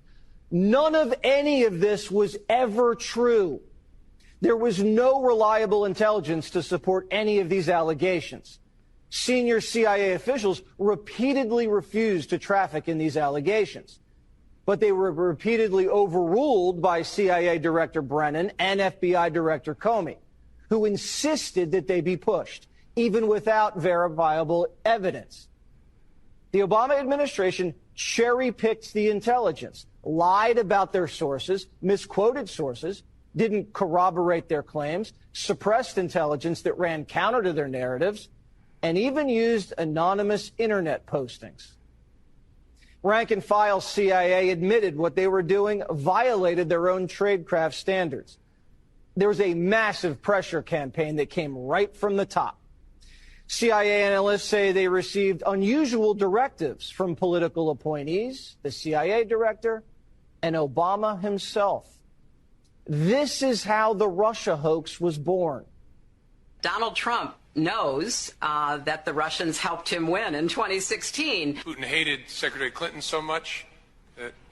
None of any of this was ever true. There was no reliable intelligence to support any of these allegations. Senior CIA officials repeatedly refused to traffic in these allegations, but they were repeatedly overruled by CIA Director Brennan and FBI Director Comey, who insisted that they be pushed, even without verifiable evidence. The Obama administration cherry-picked the intelligence, lied about their sources, misquoted sources, didn't corroborate their claims, suppressed intelligence that ran counter to their narratives, and even used anonymous internet postings. Rank-and-file CIA admitted what they were doing violated their own tradecraft standards. There was a massive pressure campaign that came right from the top. CIA analysts say they received unusual directives from political appointees, the CIA director, and Obama himself. This is how the Russia hoax was born. Donald Trump knows that the Russians helped him win in 2016. Putin hated Secretary Clinton so much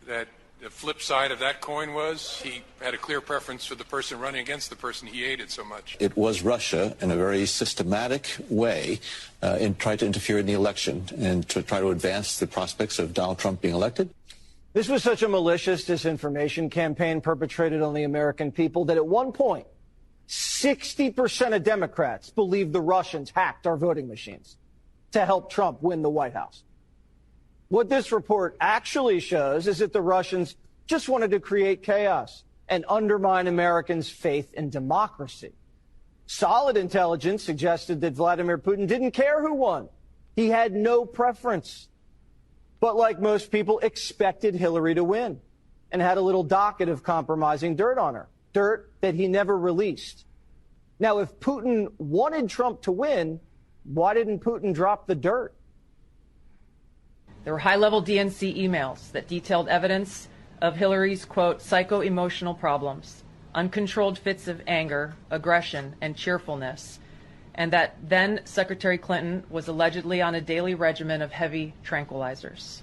that the flip side of that coin was he had a clear preference for the person running against the person he hated so much. It was Russia in a very systematic way tried to interfere in the election and to try to advance the prospects of Donald Trump being elected. This was such a malicious disinformation campaign perpetrated on the American people that at one point, 60% of Democrats believed the Russians hacked our voting machines to help Trump win the White House. What this report actually shows is that the Russians just wanted to create chaos and undermine Americans' faith in democracy. Solid intelligence suggested that Vladimir Putin didn't care who won. He had no preference. But like most people, expected Hillary to win and had a little docket of compromising dirt on her, dirt that he never released. Now, if Putin wanted Trump to win, why didn't Putin drop the dirt? There were high-level DNC emails that detailed evidence of Hillary's, quote, psycho-emotional problems, uncontrolled fits of anger, aggression, and cheerfulness, and that then Secretary Clinton was allegedly on a daily regimen of heavy tranquilizers.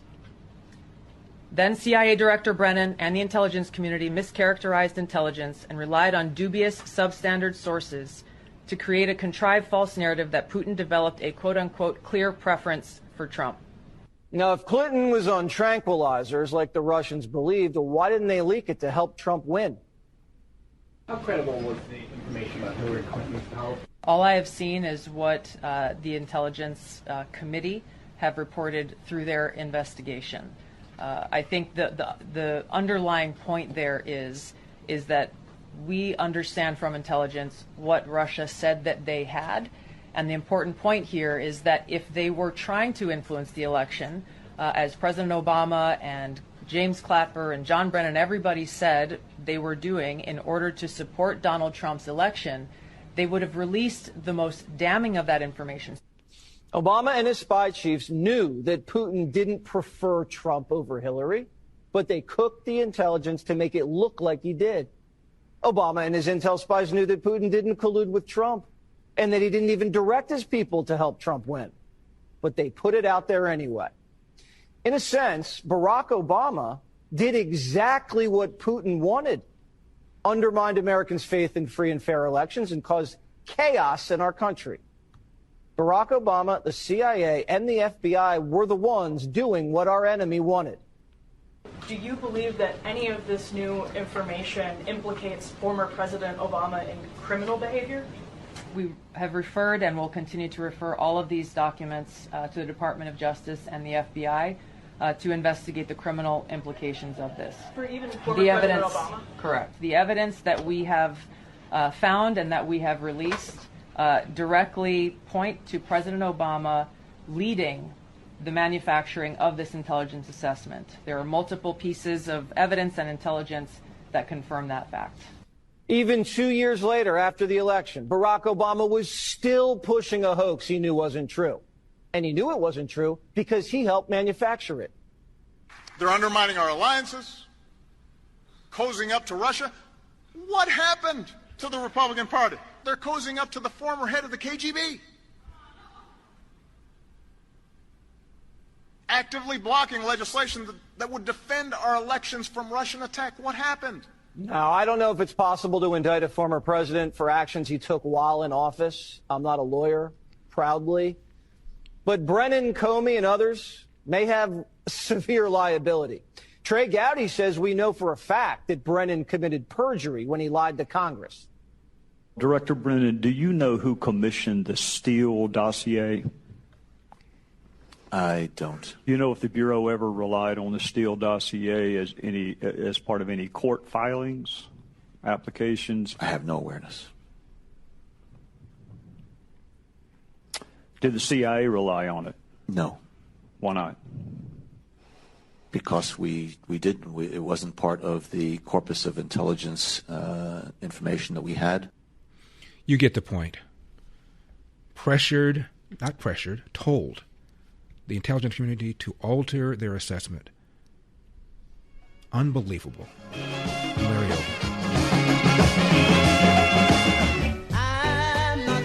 Then CIA Director Brennan and the intelligence community mischaracterized intelligence and relied on dubious substandard sources to create a contrived false narrative that Putin developed a quote-unquote clear preference for Trump. Now, if Clinton was on tranquilizers like the Russians believed, why didn't they leak it to help Trump win? How credible was the information about Hillary Clinton's health? All I have seen is what the Intelligence Committee have reported through their investigation. I think the underlying point there is that we understand from intelligence what Russia said that they had. And the important point here is that if they were trying to influence the election, as President Obama and James Clapper and John Brennan, everybody said they were doing in order to support Donald Trump's election, they would have released the most damning of that information. Obama and his spy chiefs knew that Putin didn't prefer Trump over Hillary, but they cooked the intelligence to make it look like he did. Obama and his intel spies knew that Putin didn't collude with Trump and that he didn't even direct his people to help Trump win. But they put it out there anyway. In a sense, Barack Obama did exactly what Putin wanted, undermined Americans' faith in free and fair elections and caused chaos in our country. Barack Obama, the CIA, and the FBI were the ones doing what our enemy wanted. Do you believe that any of this new information implicates former President Obama in criminal behavior? We have referred and will continue to refer all of these documents to the Department of Justice and the FBI to investigate the criminal implications of this. For even former President Obama? Correct. The evidence that we have found and that we have released directly point to President Obama leading the manufacturing of this intelligence assessment. There are multiple pieces of evidence and intelligence that confirm that fact. Even 2 years later, after the election, Barack Obama was still pushing a hoax he knew wasn't true. And he knew it wasn't true because he helped manufacture it. They're undermining our alliances, cozying up to Russia. What happened to the Republican Party? They're cozying up to the former head of the KGB. Actively blocking legislation that would defend our elections from Russian attack. What happened? Now, I don't know if it's possible to indict a former president for actions he took while in office. I'm not a lawyer, proudly. But Brennan, Comey, and others may have severe liability. Trey Gowdy says we know for a fact that Brennan committed perjury when he lied to Congress. Director Brennan, do you know who commissioned the Steele dossier? I don't. You know if the Bureau ever relied on the Steele dossier as part of any court filings, applications? I have no awareness. Did the CIA rely on it? No. Why not? Because we didn't. It wasn't part of the corpus of intelligence information that we had. You get the point. Told the intelligence community to alter their assessment. Unbelievable. Larry Elder.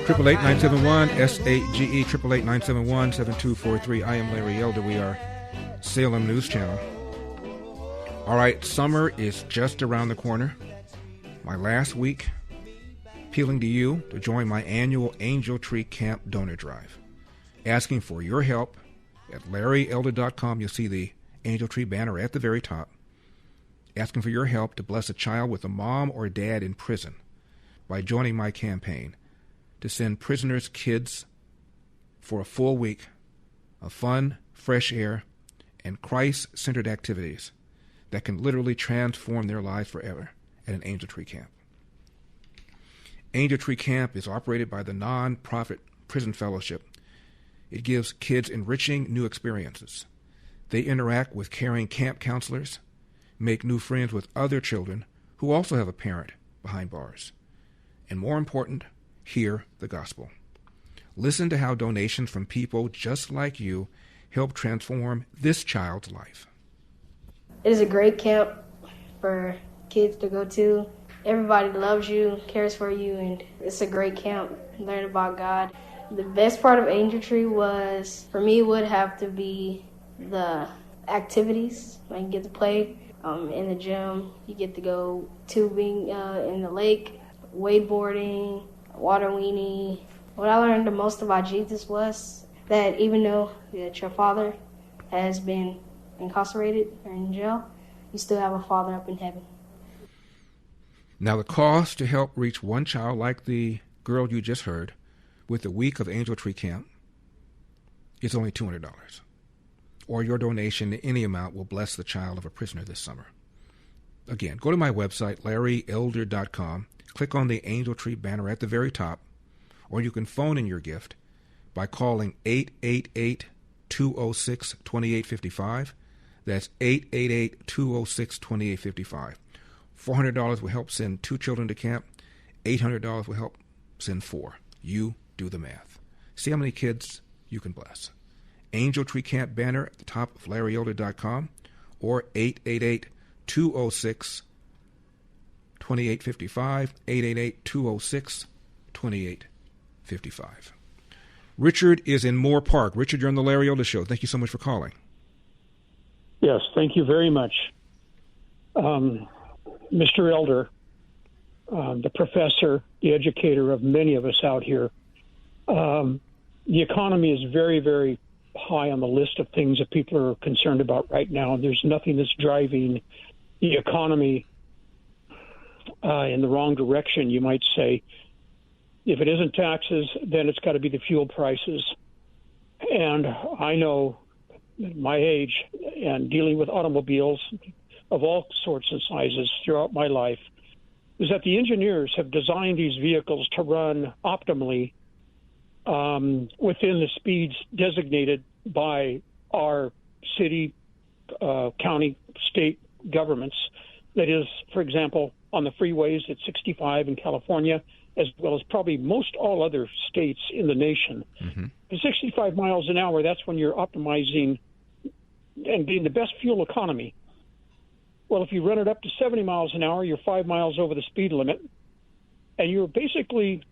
888-971-SAGE, 888-971-7243. I am Larry Elder. We are Salem News Channel. All right, summer is just around the corner. My last week, appealing to you to join my annual Angel Tree Camp Donor Drive. Asking for your help at LarryElder.com. You'll see the Angel Tree banner at the very top, asking for your help to bless a child with a mom or dad in prison by joining my campaign to send prisoners' kids for a full week of fun, fresh air, and Christ-centered activities that can literally transform their lives forever at an Angel Tree camp. Angel Tree Camp is operated by the non-profit Prison Fellowship. It gives kids enriching new experiences. They interact with caring camp counselors, make new friends with other children who also have a parent behind bars. And more important, hear the gospel. Listen to how donations from people just like you help transform this child's life. It is a great camp for kids to go to. Everybody loves you, cares for you, and it's a great camp. Learn about God. The best part of Angel Tree was, for me, would have to be the activities. Like you get to play in the gym, you get to go tubing in the lake, wakeboarding, water weenie. What I learned the most about Jesus was that even though that your father has been incarcerated or in jail, you still have a father up in heaven. Now, the cost to help reach one child like the girl you just heard with the week of Angel Tree Camp is only $200. Or your donation to any amount will bless the child of a prisoner this summer. Again, go to my website, larryelder.com, click on the Angel Tree banner at the very top, or you can phone in your gift by calling 888-206-2855. That's 888-206-2855. $400 will help send 2 children to camp. $800 will help send 4. You do the math. See how many kids you can bless. Angel Tree Camp banner at the top of larryelder.com or 888-206-2855. 888-206-2855. Richard is in Moore Park. Richard, you're on the Larry Elder Show. Thank you so much for calling. Yes, thank you very much. Mr. Elder, the professor, the educator of many of us out here, the economy is very, very high on the list of things that people are concerned about right now. There's nothing that's driving the economy in the wrong direction, you might say. If it isn't taxes, then it's got to be the fuel prices. And I know at my age and dealing with automobiles of all sorts and sizes throughout my life is that the engineers have designed these vehicles to run optimally within the speeds designated by our city, county, state governments. That is, for example, on the freeways at 65 in California, as well as probably most all other states in the nation. Mm-hmm. At 65 miles an hour, that's when you're optimizing and being the best fuel economy. Well, if you run it up to 70 miles an hour, you're 5 miles over the speed limit, and you're basically,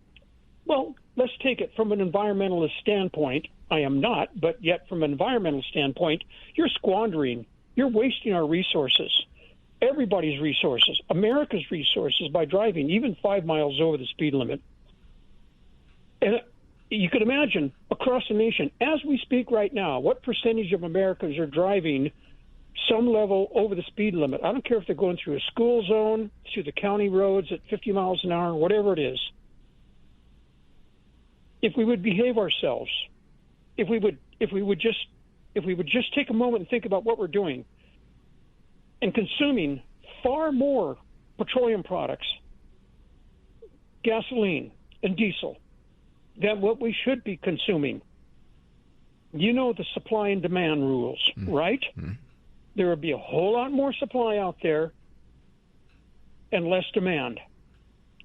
well, let's take it from an environmentalist standpoint. I am not, but yet from an environmental standpoint, you're squandering, you're wasting our resources, everybody's resources, America's resources by driving even 5 miles over the speed limit. And you could imagine across the nation, as we speak right now, what percentage of Americans are driving some level over the speed limit. I don't care if they're going through a school zone, through the county roads at 50 miles an hour, whatever it is. If we would behave ourselves, if we would just take a moment and think about what we're doing and consuming far more petroleum products, gasoline and diesel, than what we should be consuming. You know the supply and demand rules, right? Mm-hmm. There would be a whole lot more supply out there and less demand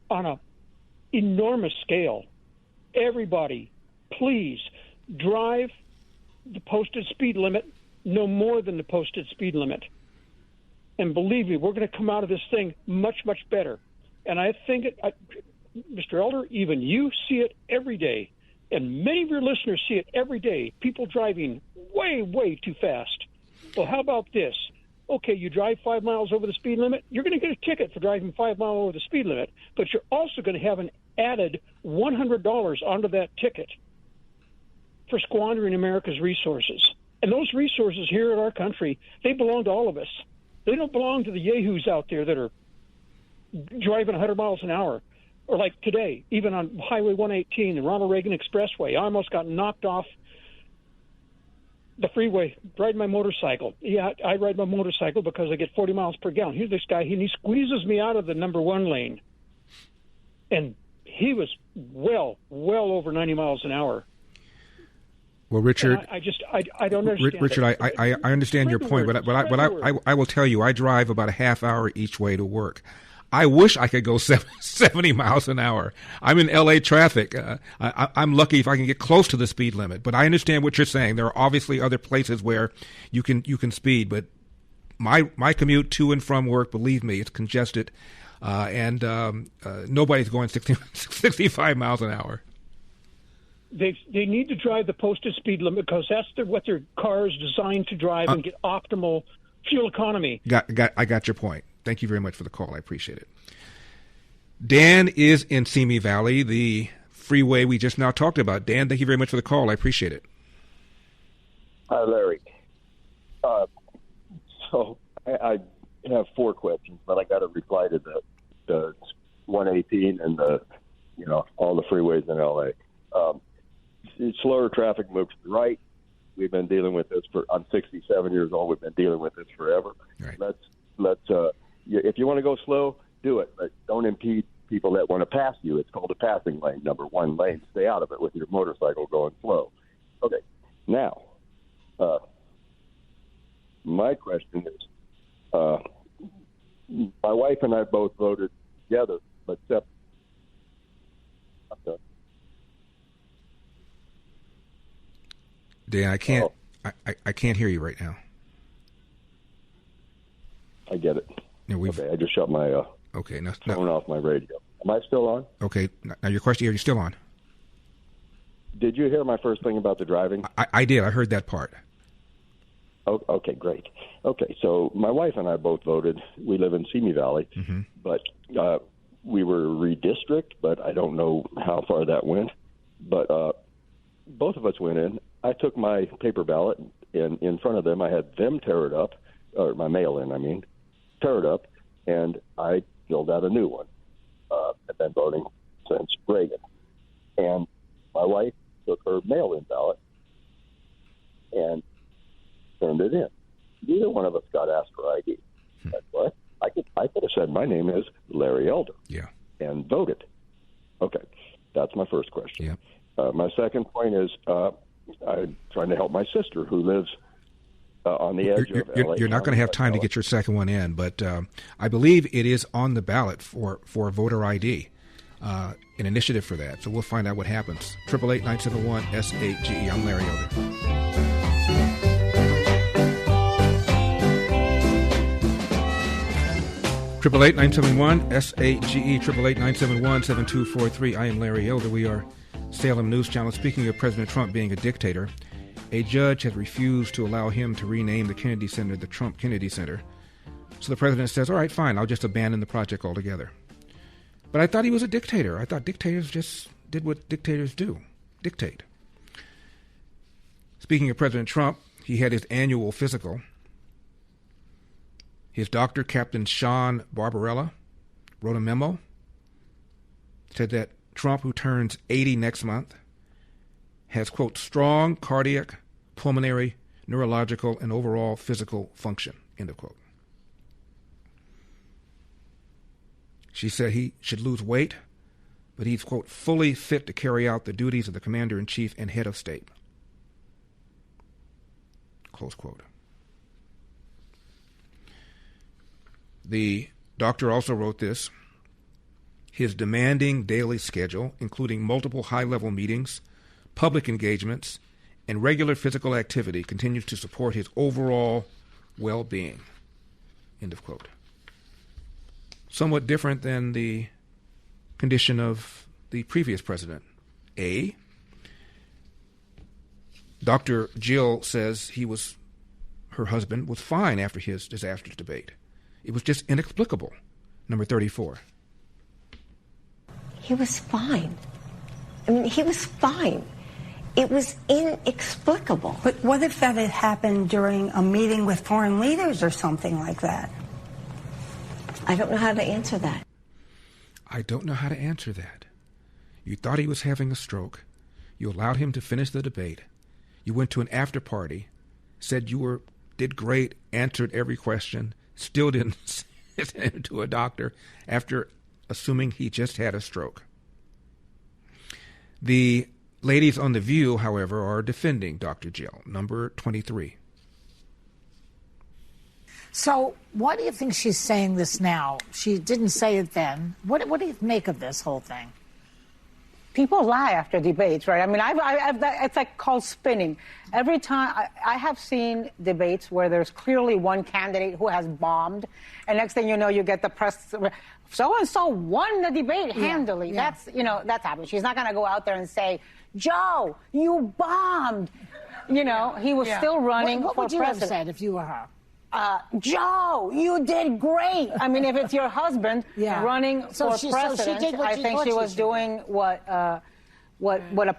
on an enormous scale. Everybody, please drive the posted speed limit, no more than the posted speed limit. And believe me, we're going to come out of this thing much, much better. And I think, Mr. Elder, even you see it every day. And many of your listeners see it every day. People driving way, way too fast. Well, how about this? Okay, you drive 5 miles over the speed limit. You're going to get a ticket for driving 5 miles over the speed limit, but you're also going to have an added $100 onto that ticket for squandering America's resources. And those resources here in our country, they belong to all of us. They don't belong to the yahoos out there that are driving 100 miles an hour. Or like today, even on Highway 118, the Ronald Reagan Expressway, I almost got knocked off the freeway riding my motorcycle. Yeah, I ride my motorcycle because I get 40 miles per gallon. Here's this guy, he squeezes me out of the number 1 lane. And he was well over 90 miles an hour. Well, Richard, I don't understand. Richard, I understand your point, but I will tell you, I drive about a half hour each way to work. I wish I could go 70 miles an hour. I'm in L.A. traffic. I'm lucky if I can get close to the speed limit. But I understand what you're saying. There are obviously other places where you can speed. But my commute to and from work, believe me, it's congested, and nobody's going 65 miles an hour. They need to drive the posted speed limit because that's what their car is designed to drive and get optimal fuel economy. I got your point. Thank you very much for the call. I appreciate it. Dan is in Simi Valley, the freeway we just now talked about. Dan, thank you very much for the call. I appreciate it. Hi, Larry. So I have 4 questions, but I got to reply to the 118 and all the freeways in L.A. Slower traffic moves to the right. We've been dealing with this I'm 67 years old. We've been dealing with this forever. Right. Let's if you want to go slow, do it, but don't impede people that want to pass you. It's called a passing lane, number 1 lane. Stay out of it with your motorcycle going slow. Okay. Now, my question is, my wife and I both voted together, but separate. Okay. Dan, I can't. I can't hear you right now. I get it. No, okay, I just shut my phone off my radio. Am I still on? Okay. Now your question, are you still on? Did you hear my first thing about the driving? I did. I heard that part. Oh, okay, great. Okay, so my wife and I both voted. We live in Simi Valley, but we were redistricted, but I don't know how far that went. But both of us went in. I took my paper ballot, and in front of them, I had them tear it up, or my mail-in, tear it up, and I filled out a new one. I've been voting since Reagan. And my wife took her mail-in ballot and turned it in. Neither one of us got asked for ID. That's what? I could have said my name is Larry Elder. Yeah. And voted. Okay. That's my first question. Yeah. My second point is I'm trying to help my sister who lives on the edge of LA. You're not going to have time to get your second one in, but I believe it is on the ballot for voter ID, an initiative for that. So we'll find out what happens. 888-971-SAGE. I'm Larry Elder. 888-971-SAGE, 888-971-7243. I am Larry Elder. We are Salem News Channel. Speaking of President Trump being a dictator, a judge has refused to allow him to rename the Kennedy Center the Trump Kennedy Center. So the president says, all right, fine, I'll just abandon the project altogether. But I thought he was a dictator. I thought dictators just did what dictators do, dictate. Speaking of President Trump, he had his annual physical. His doctor, Captain Sean Barbarella, wrote a memo, said that Trump, who turns 80 next month, has, quote, strong cardiac, pulmonary, neurological, and overall physical function, end of quote. She said he should lose weight, but he's, quote, fully fit to carry out the duties of the commander-in-chief and head of state, close quote. The doctor also wrote this. His demanding daily schedule, including multiple high-level meetings, public engagements, and regular physical activity, continues to support his overall well-being. End of quote. Somewhat different than the condition of the previous president. Dr. Jill says her husband was fine after his disastrous debate. It was just inexplicable. Number 34. He was fine. I mean, he was fine. It was inexplicable. But what if that had happened during a meeting with foreign leaders or something like that? I don't know how to answer that. I don't know how to answer that. You thought he was having a stroke. You allowed him to finish the debate. You went to an after party, said you did great, answered every question, still didn't send him to a doctor after assuming he just had a stroke. The ladies on The View, however, are defending Dr. Jill, number 23. So why do you think she's saying this now? She didn't say it then. What do you make of this whole thing? People lie after debates, right? I mean, it's like called spinning. Every time I have seen debates where there's clearly one candidate who has bombed, and next thing you know, you get the press. So-and-so won the debate handily. Yeah. That's happened. She's not going to go out there and say, Joe, you bombed. He was still running for president. What would you have said if you were her? Joe, you did great. I mean, if it's your husband running for president, I think she was doing what a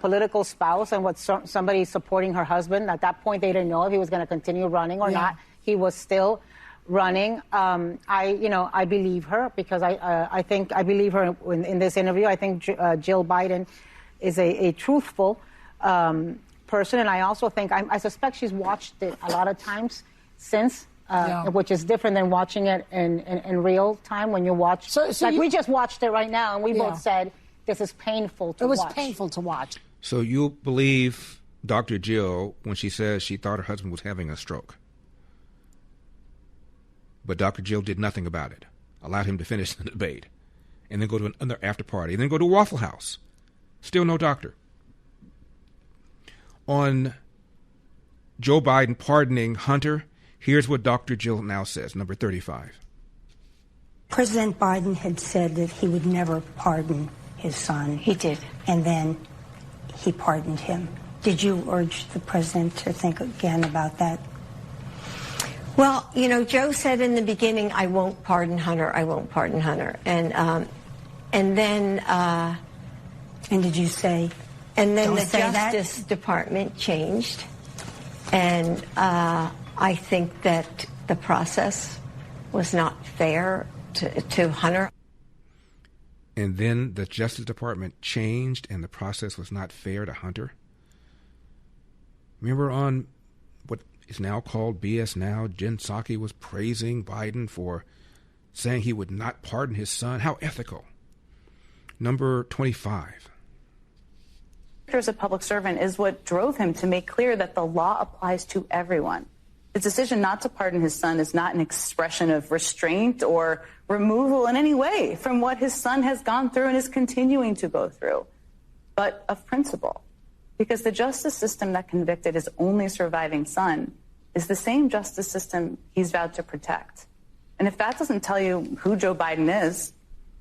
political spouse and what somebody supporting her husband. At that point, they didn't know if he was going to continue running or not. He was still running. I believe her because I think I believe her in this interview. I think Jill Biden is a truthful person, and I also think I suspect she's watched it a lot of times since. Which is different than watching it in real time when you watch. We just watched it right now, and we both said this is painful to watch. It was painful to watch. So you believe Dr. Jill when she says she thought her husband was having a stroke. But Dr. Jill did nothing about it, allowed him to finish the debate, and then go to another after party, and then go to Waffle House. Still no doctor. On Joe Biden pardoning Hunter, here's what Dr. Jill now says, number 35. President Biden had said that he would never pardon his son. He did. And then he pardoned him. Did you urge the president to think again about that? Well, Joe said in the beginning, I won't pardon Hunter, I won't pardon Hunter. And then... and did you say... And then the say Justice Department changed. And I think that the process was not fair to Hunter. And then the Justice Department changed and the process was not fair to Hunter. Remember on what is now called BS Now, Jen Psaki was praising Biden for saying he would not pardon his son. How ethical. Number 25. As a public servant is what drove him to make clear that the law applies to everyone. His decision not to pardon his son is not an expression of restraint or removal in any way from what his son has gone through and is continuing to go through, but of principle. Because the justice system that convicted his only surviving son is the same justice system he's vowed to protect. And if that doesn't tell you who Joe Biden is,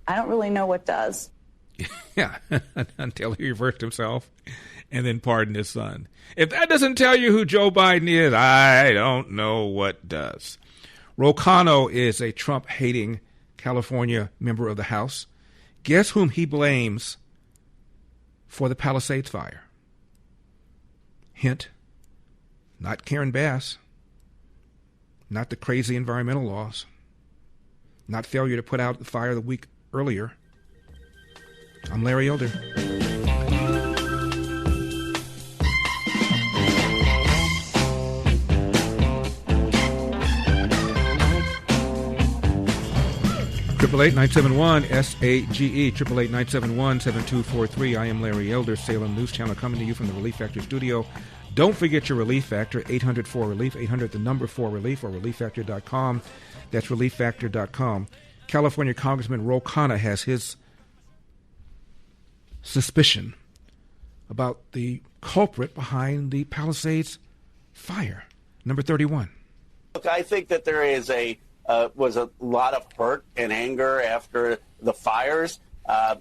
I don't really know what does. Yeah, until he reversed himself and then pardoned his son. If that doesn't tell you who Joe Biden is, I don't know what does. Ro Khanna is a Trump-hating California member of the House. Guess whom he blames for the Palisades fire? Hint, not Karen Bass, not the crazy environmental laws, not failure to put out the fire the week earlier. I'm Larry Elder. Triple 8-971 SAGE 888-971-7243. I am Larry Elder, Salem News Channel, coming to you from the Relief Factor studio. Don't forget your Relief Factor, 800-4RELIEF, 800-4RELIEF, or ReliefFactor.com. That's ReliefFactor.com. California Congressman Ro Khanna has his suspicion about the culprit behind the Palisades fire. Number 31. Look, I think that there is was a lot of hurt and anger after the fires.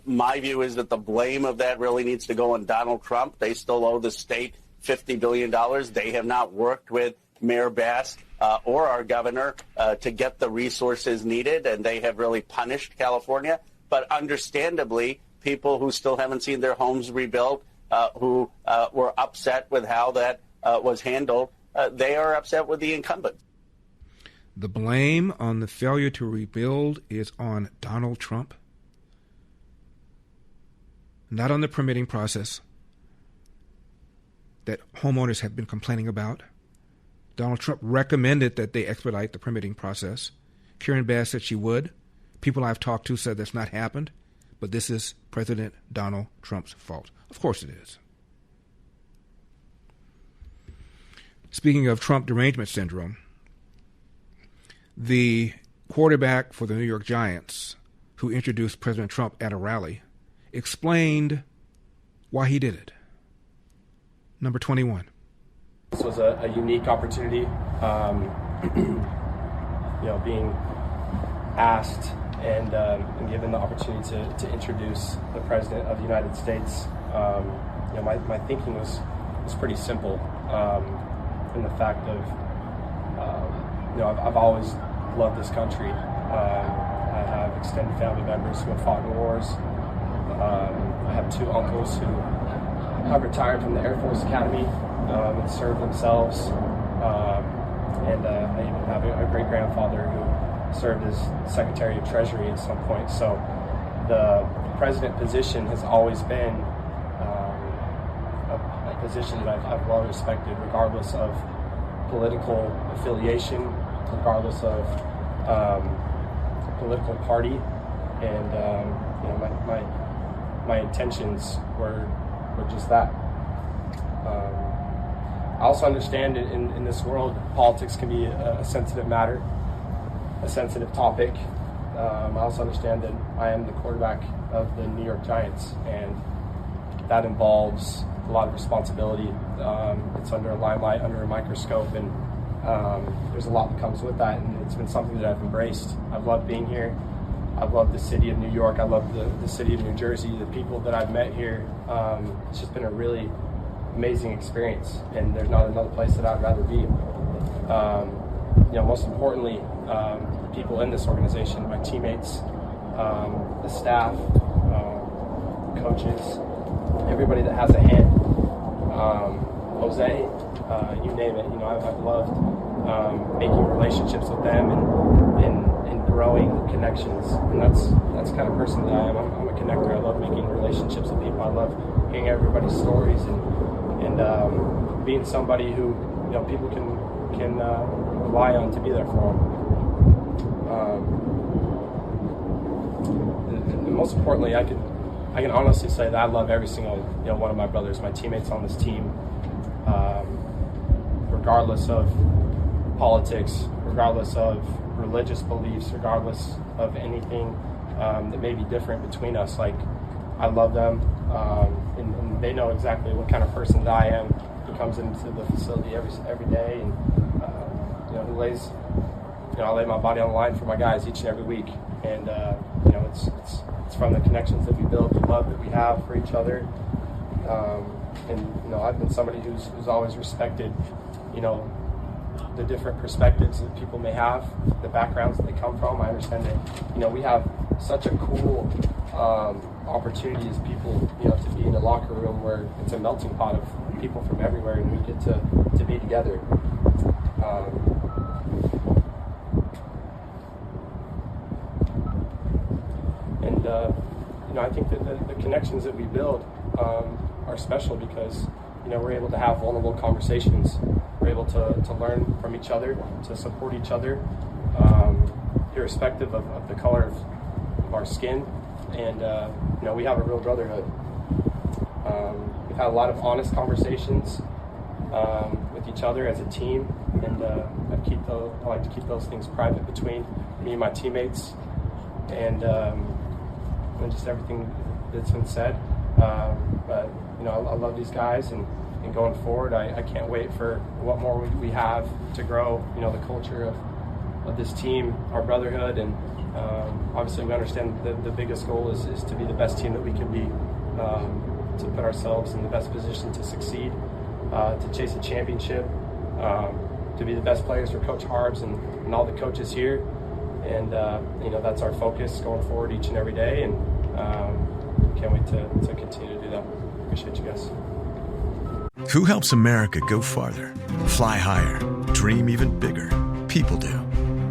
My view is that the blame of that really needs to go on Donald Trump. They still owe the state $50 billion. They have not worked with Mayor Bass or our governor to get the resources needed, and they have really punished California. But understandably, people who still haven't seen their homes rebuilt, who were upset with how that was handled. They are upset with the incumbent. The blame on the failure to rebuild is on Donald Trump, not on the permitting process that homeowners have been complaining about. Donald Trump recommended that they expedite the permitting process. Karen Bass said she would. People I've talked to said that's not happened, but this is President Donald Trump's fault. Of course it is. Speaking of Trump derangement syndrome, the quarterback for the New York Giants, who introduced President Trump at a rally, explained why he did it. Number 21. This was a unique opportunity, being asked and given the opportunity to introduce the President of the United States. My thinking was pretty simple, in the fact of, I've always loved this country. I have extended family members who have fought in wars. I have two uncles who have retired from the Air Force Academy and served themselves. And I even have a great-grandfather who served as Secretary of Treasury at some point. So the president position has always been a position that I've well respected, regardless of political affiliation, regardless of political party. And my intentions were just that. I also understand in this world, politics can be a sensitive matter, a sensitive topic. I also understand that I am the quarterback of the New York Giants, and that involves a lot of responsibility. It's under a limelight, under a microscope, and there's a lot that comes with that, and it's been something that I've embraced. I've loved being here. I've loved the city of New York. I love the city of New Jersey, the people that I've met here. It's just been a really amazing experience, and there's not another place that I'd rather be. Most importantly, the people in this organization, my teammates, the staff, coaches, everybody that has a hand. Jose, you name it. I've loved making relationships with them and growing connections, and that's the kind of person that I am. I'm a connector. I love making relationships with people. I love hearing everybody's stories and being somebody who people can rely on to be there for them. And most importantly, I can honestly say that I love every single one of my brothers, my teammates on this team, regardless of politics, regardless of religious beliefs, regardless of anything that may be different between us. Like, I love them, and they know exactly what kind of person that I am. Who comes into the facility every day, and who lays, I lay my body on the line for my guys each and every week. And it's from the connections that we build, the love that we have for each other. And I've been somebody who's always respected, the different perspectives that people may have, the backgrounds that they come from. I understand that, we have such a cool opportunity as people, to be in a locker room where it's a melting pot of people from everywhere, and we get to be together. I think that the connections that we build are special because, we're able to have vulnerable conversations. We're able to learn from each other, to support each other, irrespective of the color of our skin. And, we have a real brotherhood. We've had a lot of honest conversations with each other as a team, and I like to keep those things private between me and my teammates, and just everything that's been said. But I love these guys, and going forward, I can't wait for what more we have to grow. The culture of this team, our brotherhood, and obviously we understand the biggest goal is to be the best team that we can be, to put ourselves in the best position to succeed, to chase a championship, to be the best players for Coach Harbs and all the coaches here. And that's our focus going forward each and every day, and can't wait to continue to do that. Appreciate you guys. Who helps America go farther, fly higher, dream even bigger? People do.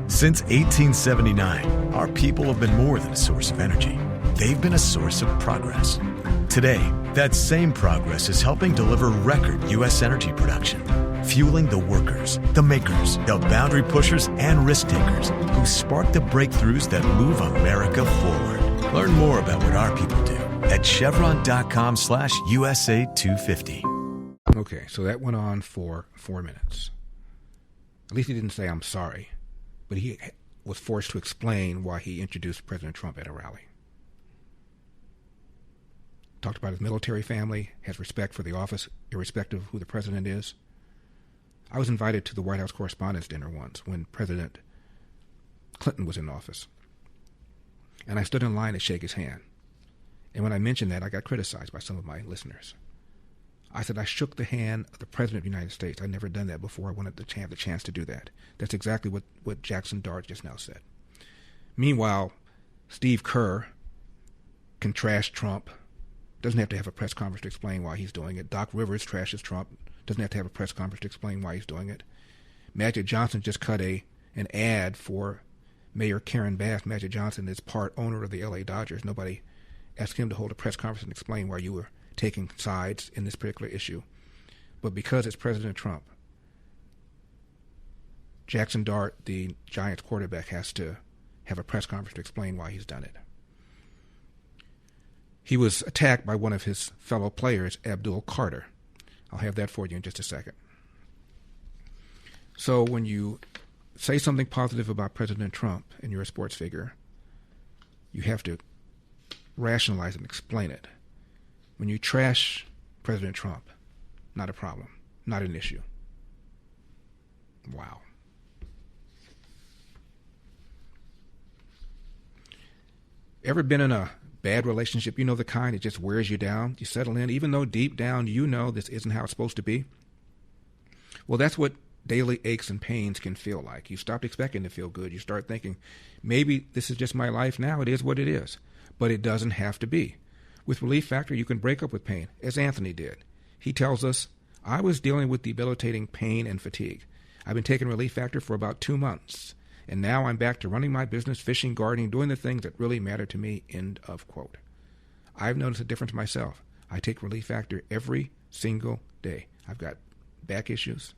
Since 1879, our people have been more than a source of energy. They've been a source of progress. Today, that same progress is helping deliver record U.S. energy production, fueling the workers, the makers, the boundary pushers, and risk takers who spark the breakthroughs that move America forward. Learn more about what our people do at chevron.com/USA 250. Okay, so that went on for 4 minutes. At least he didn't say, "I'm sorry," but he was forced to explain why he introduced President Trump at a rally. Talked about his military family, has respect for the office, irrespective of who the president is. I was invited to the White House Correspondents' Dinner once when President Clinton was in office. And I stood in line to shake his hand. And when I mentioned that, I got criticized by some of my listeners. I said I shook the hand of the President of the United States. I'd never done that before. I wanted to have the chance to do that. That's exactly what Jackson Dart just now said. Meanwhile, Steve Kerr can trash Trump. Doesn't have to have a press conference to explain why he's doing it. Doc Rivers trashes Trump. Doesn't have to have a press conference to explain why he's doing it. Magic Johnson just cut an ad for Mayor Karen Bass. Magic Johnson is part owner of the L.A. Dodgers. Nobody asked him to hold a press conference and explain why you were taking sides in this particular issue. But because it's President Trump, Jackson Dart, the Giants quarterback, has to have a press conference to explain why he's done it. He was attacked by one of his fellow players, Abdul Carter. I'll have that for you in just a second. So when you say something positive about President Trump and you're a sports figure, you have to rationalize and explain it. When you trash President Trump, not a problem, not an issue. Wow. Ever been in a bad relationship? You know, the kind that just wears you down. You settle in, even though deep down you know this isn't how it's supposed to be. Well, that's what daily aches and pains can feel like. You stop expecting to feel good. You start thinking, maybe this is just my life now. It is what it is. But it doesn't have to be. With Relief Factor, you can break up with pain, as Anthony did. He tells us, I was dealing with debilitating pain and fatigue. I've been taking Relief Factor for about 2 months. And now I'm back to running my business, fishing, gardening, doing the things that really matter to me, end of quote. I've noticed a difference myself. I take Relief Factor every single day. I've got back issues.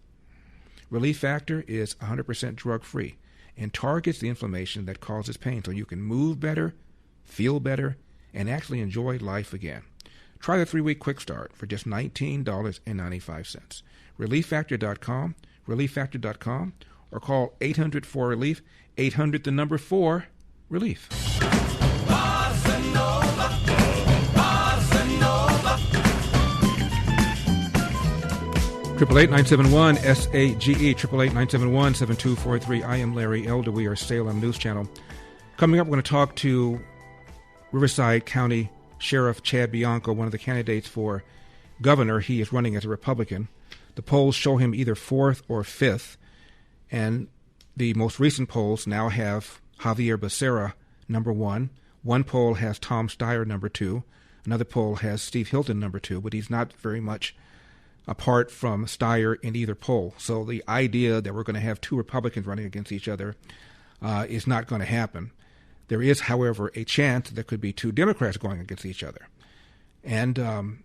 Relief Factor is 100% drug-free and targets the inflammation that causes pain so you can move better, feel better, and actually enjoy life again. Try the 3-week quick start for just $19.95. ReliefFactor.com, ReliefFactor.com, or call 800-4-RELIEF, 800 the number 4 relief. 888-971-SAGE, 888-971-7243. I am Larry Elder. We are Salem News Channel. Coming up, we're going to talk to Riverside County Sheriff Chad Bianco, one of the candidates for governor. He is running as a Republican. The polls show him either 4th or 5th, and the most recent polls now have Javier Becerra number 1. One poll has Tom Steyer number 2. Another poll has Steve Hilton number 2, but he's not very much apart from Steyer in either poll. So the idea that we're going to have 2 Republicans running against each other is not going to happen. There is, however, a chance there could be 2 Democrats going against each other. And I'm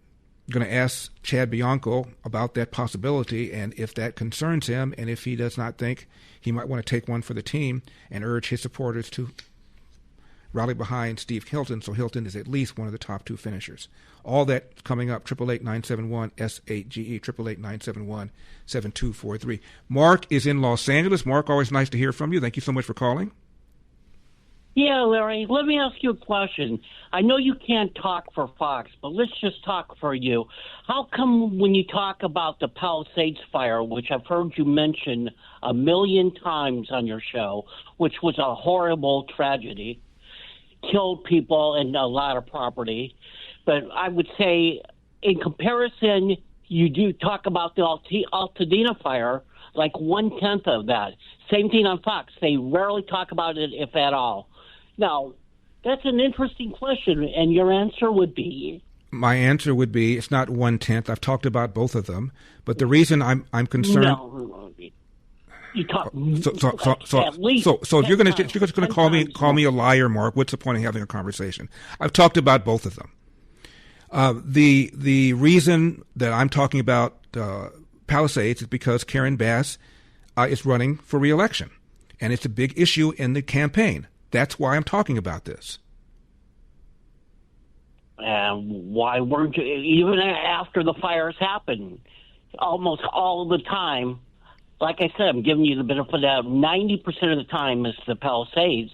going to ask Chad Bianco about that possibility and if that concerns him, and if he does not think he might want to take one for the team and urge his supporters to rally behind Steve Hilton, so Hilton is at least one of the top 2 finishers. All that coming up, 888-971-SAGE, 888-971-7243. Mark is in Los Angeles. Mark, always nice to hear from you. Thank you so much for calling. Yeah, Larry, let me ask you a question. I know you can't talk for Fox, but let's just talk for you. How come when you talk about the Palisades fire, which I've heard you mention 1 million times on your show, which was a horrible tragedy, killed people and a lot of property, but I would say in comparison, you do talk about the Altadena fire, like 1/10 of that. Same thing on Fox. They rarely talk about it, if at all. Now, that's an interesting question, and your answer would be? My answer would be it's not 1/10. I've talked about both of them, but the reason I'm concerned. No, you talk. So if you're going to call me a liar, Mark, what's the point of having a conversation? I've talked about both of them. The reason that I'm talking about Palisades is because Karen Bass is running for re-election, and it's a big issue in the campaign. That's why I'm talking about this. Why weren't you, even after the fires happened, almost all the time, like I said, I'm giving you the benefit of the doubt, 90% of the time is the Palisades,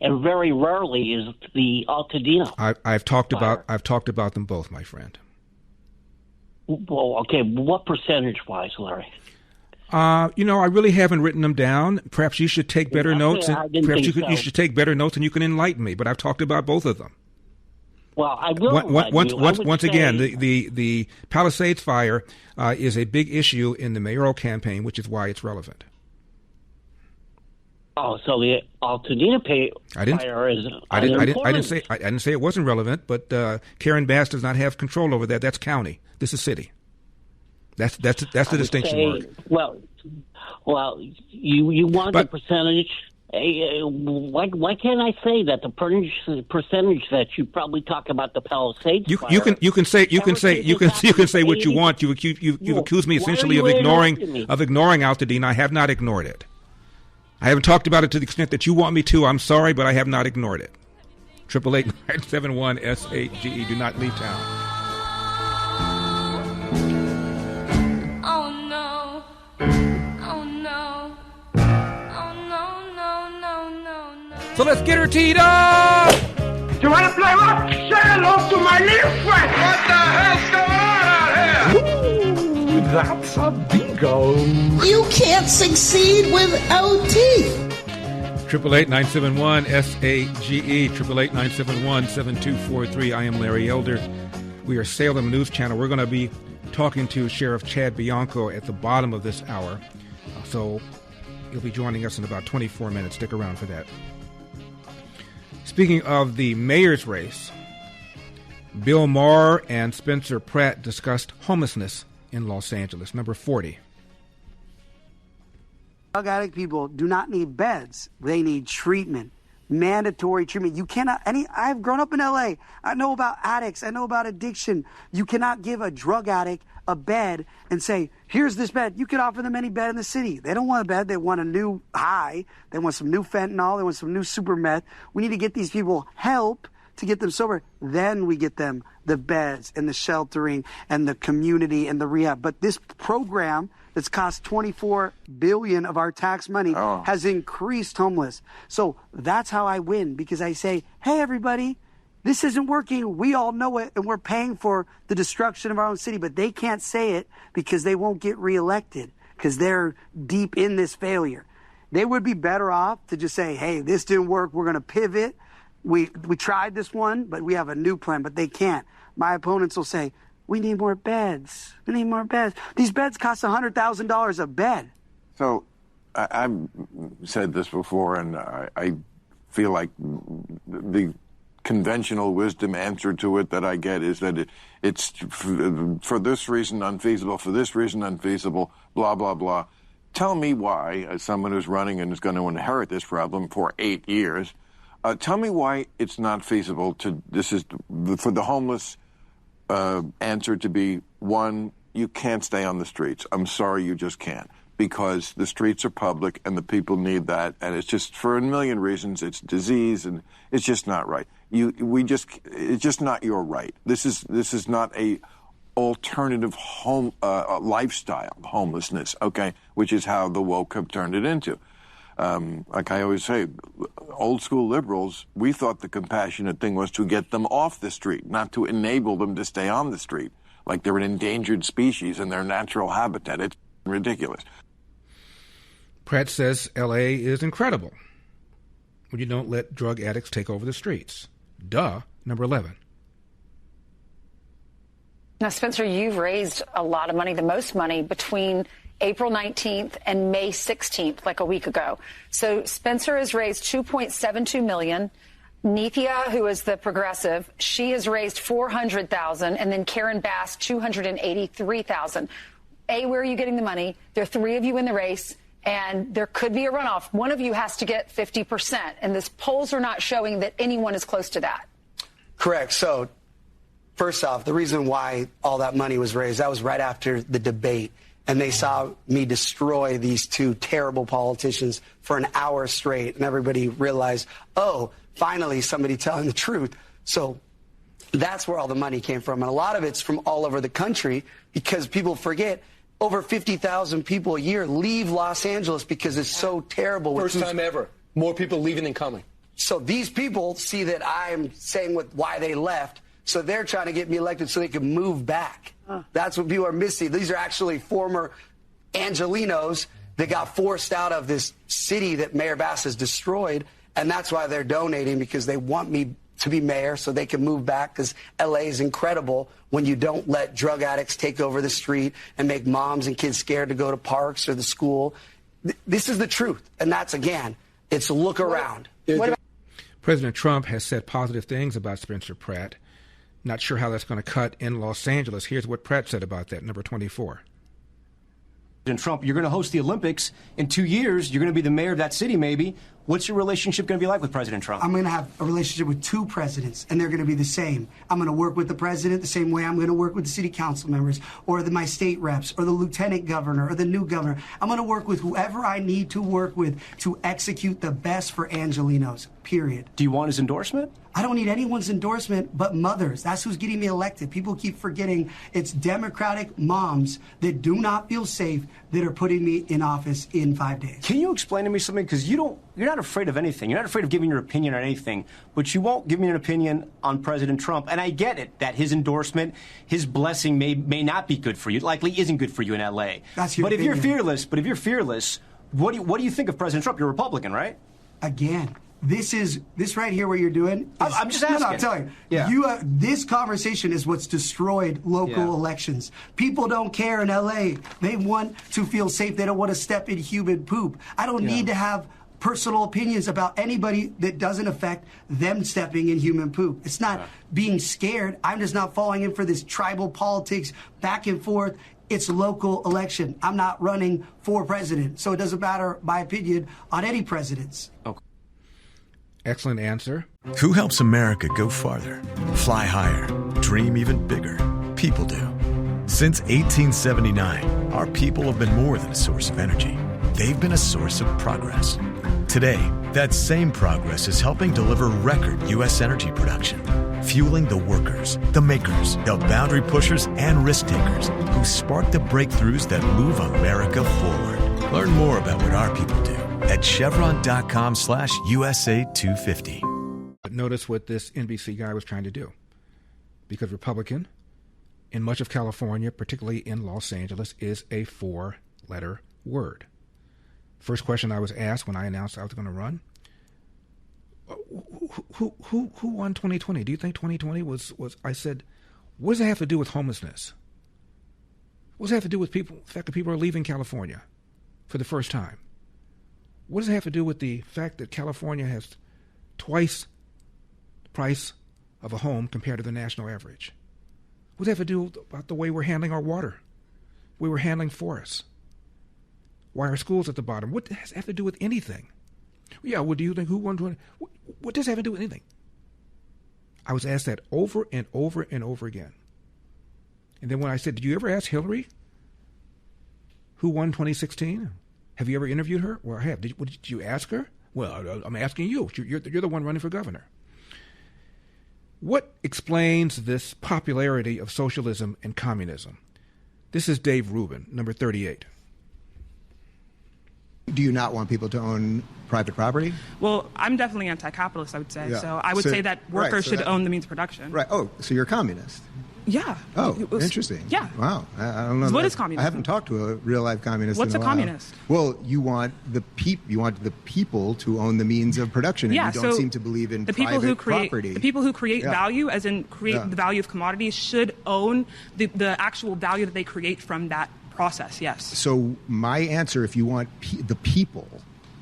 and very rarely is the Altadena. I've talked about them both, my friend. Well, okay, what percentage-wise, Larry? I really haven't written them down. Perhaps you should take better notes. You should take better notes, and you can enlighten me. But I've talked about both of them. Well, I will. Once again, the Palisades fire is a big issue in the mayoral campaign, which is why it's relevant. Oh, so the Altadena fire is. I didn't say it wasn't relevant, but Karen Bass does not have control over that. That's county. This is city. That's the distinction word. Well, you want the percentage. Why can't I say that the percentage that you probably talk about the Palisades fire? You can say what you want. You've accused me essentially of ignoring Altadena. I have not ignored it. I haven't talked about it to the extent that you want me to. I'm sorry, but I have not ignored it. 888-971-SAGE. Do not leave town. So let's get her teed up! You want to play rock? Say hello to my little friend! What the hell's going on out here? Ooh, that's a bingo. You can't succeed without teeth. 888-971-SAGE, 888-971-7243. I am Larry Elder. We are Salem News Channel. We're going to be talking to Sheriff Chad Bianco at the bottom of this hour. So he'll be joining us in about 24 minutes. Stick around for that. Speaking of the mayor's race, Bill Maher and Spencer Pratt discussed homelessness in Los Angeles. Number 40. Drug addict people do not need beds. They need treatment, mandatory treatment. You cannot, I've grown up in LA. I know about addicts. I know about addiction. You cannot give a drug addict a bed and say, here's this bed. You could offer them any bed in the city. They don't want a bed. They want a new high. They want some new fentanyl. They want some new super meth. We need to get these people help to get them sober. Then we get them the beds and the sheltering and the community and the rehab. But this program that's cost $24 billion of our tax money has increased homeless. So that's how I win, because I say, hey, everybody, this isn't working. We all know it, and we're paying for the destruction of our own city. But they can't say it because they won't get reelected, because they're deep in this failure. They would be better off to just say, hey, this didn't work. We're going to pivot. We tried this one, but we have a new plan. But they can't. My opponents will say, we need more beds. We need more beds. These beds cost $100,000 a bed. So I've said this before, and I feel like the conventional wisdom answer to it that I get is that it's for this reason unfeasible, for this reason unfeasible, blah, blah, blah. Tell me why, as someone who's running and is going to inherit this problem for 8 years, tell me why it's not feasible for the homeless answer to be, one, you can't stay on the streets. I'm sorry, you just can't. Because the streets are public and the people need that, and it's just for a million reasons. It's disease, and it's just not right. It's just not your right. This is not a alternative lifestyle homelessness, okay? Which is how the woke have turned it into. Like I always say, old school liberals, we thought the compassionate thing was to get them off the street, not to enable them to stay on the street, like they're an endangered species in their natural habitat. It's ridiculous. Pratt says L.A. is incredible when you don't let drug addicts take over the streets. Duh. Number 11. Now, Spencer, you've raised a lot of money, the most money, between April 19th and May 16th, like a week ago. So Spencer has raised $2.72 million. Nithya, who is the progressive, she has raised $400,000, and then Karen Bass, $283,000. Where are you getting the money? There are three of you in the race, and there could be a runoff. One of you has to get 50%, and the polls are not showing that anyone is close to that. Correct. So, first off, the reason why all that money was raised, that was right after the debate, and they saw me destroy these two terrible politicians for an hour straight, and everybody realized, oh, finally somebody telling the truth. So that's where all the money came from. And a lot of it's from all over the country, because people forget over 50,000 people a year leave Los Angeles because it's so terrible. First time ever. More people leaving than coming. So these people see that I'm saying why they left, so they're trying to get me elected so they can move back. That's what people are missing. These are actually former Angelinos that got forced out of this city that Mayor Bass has destroyed. And that's why they're donating, because they want me to be mayor so they can move back, because L.A. is incredible when you don't let drug addicts take over the street and make moms and kids scared to go to parks or the school. This is the truth. And that's, again, it's a look around. President Trump has said positive things about Spencer Pratt. Not sure how that's going to cut in Los Angeles. Here's what Pratt said about that, number 24. President Trump, you're going to host the Olympics in 2 years. You're going to be the mayor of that city, maybe. What's your relationship going to be like with President Trump? I'm going to have a relationship with two presidents, and they're going to be the same. I'm going to work with the president the same way I'm going to work with the city council members, or my state reps, or the lieutenant governor, or the new governor. I'm going to work with whoever I need to work with to execute the best for Angelinos, period. Do you want his endorsement? I don't need anyone's endorsement but mothers. That's who's getting me elected. People keep forgetting it's Democratic moms that do not feel safe that are putting me in office in 5 days. Can you explain to me something? Because you're not afraid of anything. You're not afraid of giving your opinion on anything, but you won't give me an opinion on President Trump. And I get it, that his endorsement, his blessing may not be good for you. It likely isn't good for you in L.A. That's your opinion. opinion. If you're fearless, what do you think of President Trump? You're a Republican, right? Again. This right here, what you're doing. I'm just asking. No, I'm telling you. Yeah. This conversation is what's destroyed local elections. People don't care in L.A. They want to feel safe. They don't want to step in human poop. I don't need to have personal opinions about anybody that doesn't affect them stepping in human poop. It's not being scared. I'm just not falling in for this tribal politics back and forth. It's a local election. I'm not running for president, so it doesn't matter my opinion on any presidents. Okay. Excellent answer. Who helps America go farther, fly higher, dream even bigger? People do. Since 1879, our people have been more than a source of energy. They've been a source of progress. Today, that same progress is helping deliver record U.S. energy production, fueling the workers, the makers, the boundary pushers, and risk takers who spark the breakthroughs that move America forward. Learn more about what our people do at Chevron.com/USA250. But notice what this NBC guy was trying to do. Because Republican, in much of California, particularly in Los Angeles, is a 4-letter word. First question I was asked when I announced I was going to run, who won 2020? Do you think 2020 was I said, what does it have to do with homelessness? What does it have to do with the fact that people are leaving California for the first time? What does it have to do with the fact that California has twice the price of a home compared to the national average? What does it have to do about the way we're handling our water? We were handling forests. Why are schools at the bottom? What does it have to do with anything? Yeah, what do you think? Who won 20? What does it have to do with anything? I was asked that over and over and over again. And then when I said, did you ever ask Hillary who won 2016? Have you ever interviewed her? Well, I have. Did you ask her? Well, I'm asking you. You're the one running for governor. What explains this popularity of socialism and communism? This is Dave Rubin, number 38. Do you not want people to own private property? Well, I'm definitely anti-capitalist, I would say. Yeah. So I would say that workers should own the means of production. Right. Oh, so you're a communist. Yeah. Oh, interesting. Yeah. Wow. I don't know. What is communism? I haven't talked to a real life communist. What's in a while. communist? Well, you want the people to own the means of production, and you don't seem to believe in private property. The people who create value, as in create the value of commodities, should own the actual value that they create from that process. Yes. So my answer, if you want the people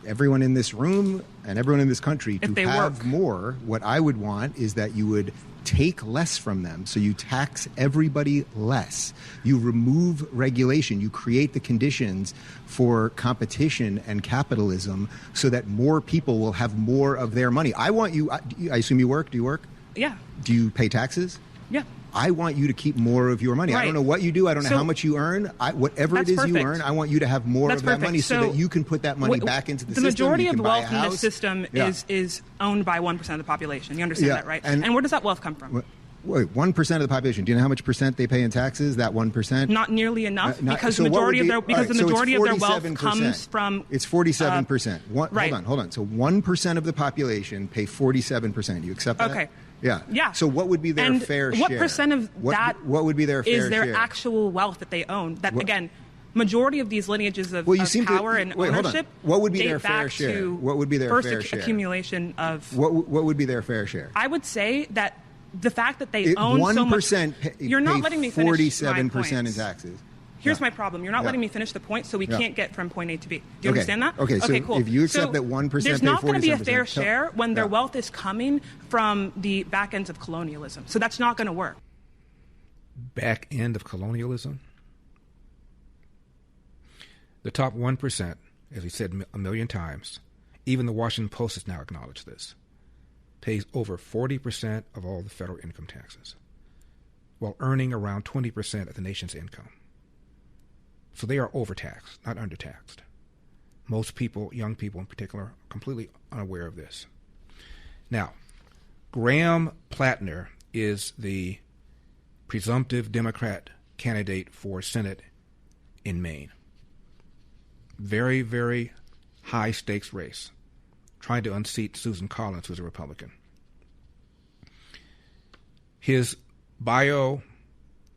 everyone in this room and everyone in this country If to they have work. more. What I would want is that you would take less from them. So you tax everybody less. You remove regulation. You create the conditions for competition and capitalism so that more people will have more of their money. I want you, I assume you work. Do you work? Yeah. Do you pay taxes? Yeah. I want you to keep more of your money. Right. I don't know what you do. I don't know how much you earn. Whatever it is perfect. you earn, I want you to have more That's of that perfect. money so that you can put that money back into the system. The majority you of can buy a wealth in this house. system Yeah. is owned by 1% of the population. You understand Yeah. that, right? And where does that wealth come from? Wait, 1% of the population. Do you know how much percent they pay in taxes? That 1%? Not nearly enough, because so the what would majority of be- their all right, the so it's majority of their wealth 47%. comes from. It's 47%. Right. Hold on. So 1% of the population pay 47%. You accept that? Okay. Yeah. Yeah. So what would be their And fair what share? percent of that What would be their fair is their share? actual wealth that they own? That again, majority of these lineages of, Well, you of seem to- power and wait, hold on. ownership. What would be date their fair back share? to What would be their first fair share? accumulation of? What would be their fair share? I would say that the fact that they own so much. 1% You're not letting me finish 47% my in taxes. Here's my problem. You're not Yeah. letting me finish the point, so we Yeah. can't get from point A to B. Do you Okay. understand that? Okay, so cool. if you accept So that 1% there's pay not going to be a fair 47%, share when their yeah. wealth is coming from the back ends of colonialism. So that's not going to work. Back end of colonialism? The top 1%, as we said a million times, even the Washington Post has now acknowledged this, pays over 40% of all the federal income taxes, while earning around 20% of the nation's income. So they are overtaxed, not undertaxed. Most people, young people in particular, are completely unaware of this. Now, Graham Plattner is the presumptive Democrat candidate for Senate in Maine. Very, very high stakes race, trying to unseat Susan Collins, who's a Republican. His bio,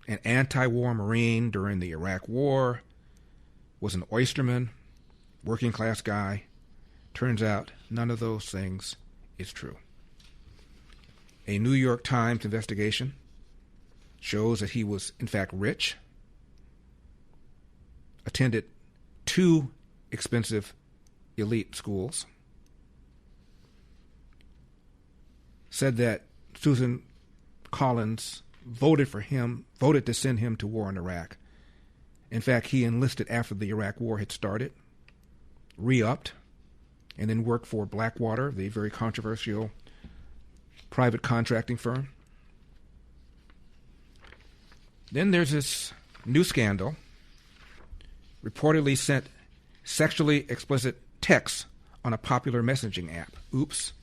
an anti-war Marine during the Iraq War, was an oysterman, working class guy. Turns out none of those things is true. A New York Times investigation shows that he was, in fact, rich, attended 2 expensive elite schools, said that Susan Collins voted to send him to war in Iraq. In fact, he enlisted after the Iraq War had started, re-upped, and then worked for Blackwater, the very controversial private contracting firm. Then there's this new scandal. Reportedly sent sexually explicit texts on a popular messaging app. Oops.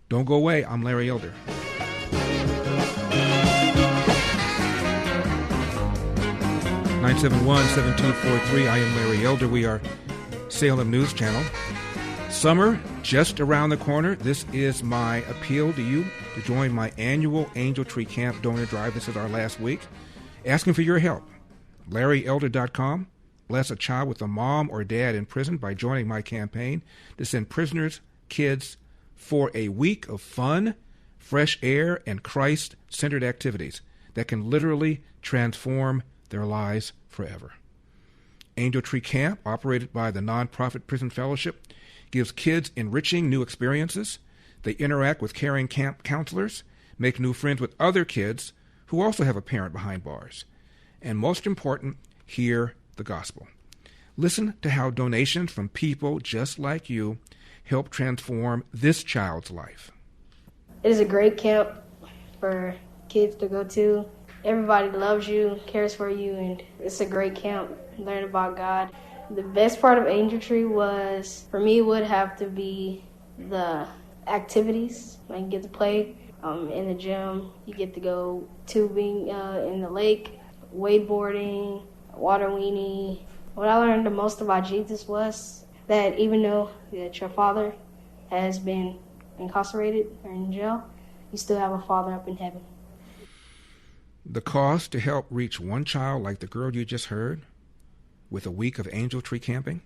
Don't go away. I'm Larry Elder. (971-7243). I am Larry Elder. We are Salem News Channel. Summer just around the corner. This is my appeal to you to join my annual Angel Tree Camp donor drive. This is our last week. Asking for your help. LarryElder.com. Bless a child with a mom or dad in prison by joining my campaign to send prisoners, kids, for a week of fun, fresh air, and Christ-centered activities that can literally transform their lives forever. Angel Tree Camp, operated by the nonprofit Prison Fellowship, gives kids enriching new experiences. They interact with caring camp counselors, make new friends with other kids who also have a parent behind bars. And most important, hear the gospel. Listen to how donations from people just like you help transform this child's life. It is a great camp for kids to go to. Everybody loves you, cares for you, and it's a great camp. Learn about God. The best part of Angel Tree was, for me, would have to be the activities. Like you get to play in the gym, you get to go tubing in the lake, wakeboarding, water weenie. What I learned the most about Jesus was that even though that your father has been incarcerated or in jail, you still have a father up in heaven. The cost to help reach one child like the girl you just heard with a week of Angel Tree camping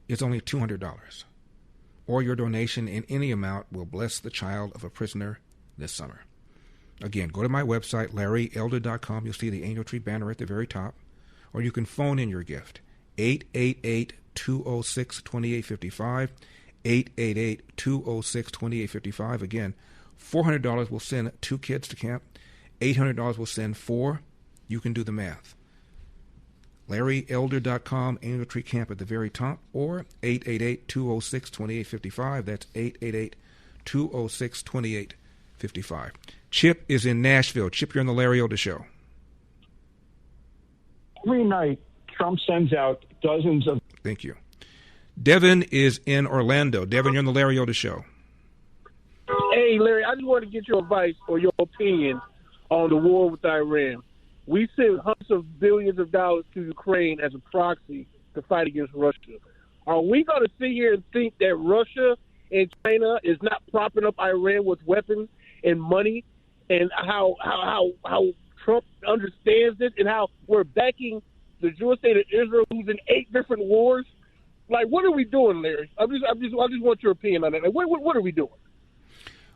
is only $200. Or your donation in any amount will bless the child of a prisoner this summer. Again, go to my website, LarryElder.com. You'll see the Angel Tree banner at the very top. Or you can phone in your gift, 888-206-2855. 888-206-2855. Again, $400 will send 2 kids to camp. $800 will send 4. You can do the math. LarryElder.com, Angel Tree Camp at the very top, or 888-206-2855. That's 888-206-2855. Chip is in Nashville. Chip, you're on the Larry Elder Show. Every night, Trump sends out dozens of... Thank you. Devin is in Orlando. Devin, you're on the Larry Elder Show. Hey, Larry, I just want to get your advice or your opinion on the war with Iran. We sent hundreds of billions of dollars to Ukraine as a proxy to fight against Russia. Are we going to sit here and think that Russia and China is not propping up Iran with weapons and money, and how Trump understands this, and how we're backing the Jewish state of Israel, who's in 8 different wars? Like, what are we doing, Larry? I just want your opinion on that. Like, what are we doing?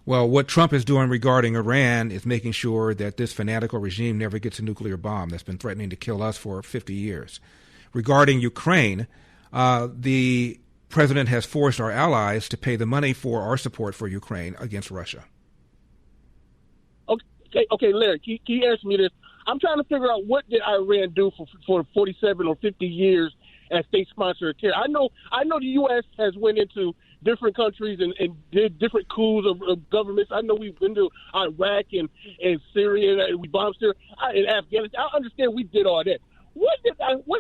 Well, what Trump is doing regarding Iran is making sure that this fanatical regime never gets a nuclear bomb that's been threatening to kill us for 50 years. Regarding Ukraine, the president has forced our allies to pay the money for our support for Ukraine against Russia. Okay, Larry, can you answer me this? I'm trying to figure out, what did Iran do for 47 or 50 years as state sponsor of terror? I know the U.S. has went into different countries and did different coups of governments. I know we've been to Iraq and Syria, and we bombed Syria, and Afghanistan. I understand we did all that. What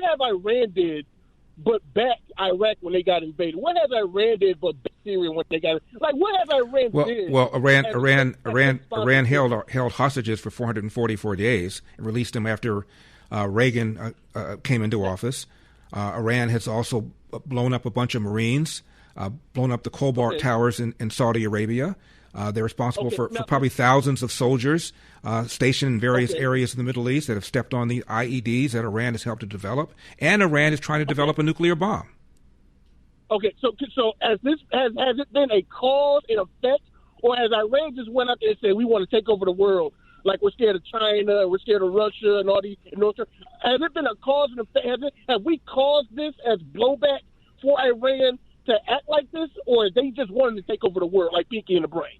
have Iran did but back Iraq when they got invaded? What has Iran did but back Syria when they got like? What has Iran did? Well, Iran held hostages for 444 days and released them after Reagan came into office. Iran has also blown up a bunch of Marines, blown up the Cobalt Towers in Saudi Arabia. They're responsible for probably thousands of soldiers stationed in various areas of the Middle East that have stepped on the IEDs that Iran has helped to develop. And Iran is trying to develop a nuclear bomb. Okay, so has it been a cause and effect, or has Iran just went out there and said, we want to take over the world? Like, we're scared of China, we're scared of Russia, and all these. Has it been a cause and effect? Have we caused this as blowback for Iran to act like this, or they just wanted to take over the world like Pinky in the Brain?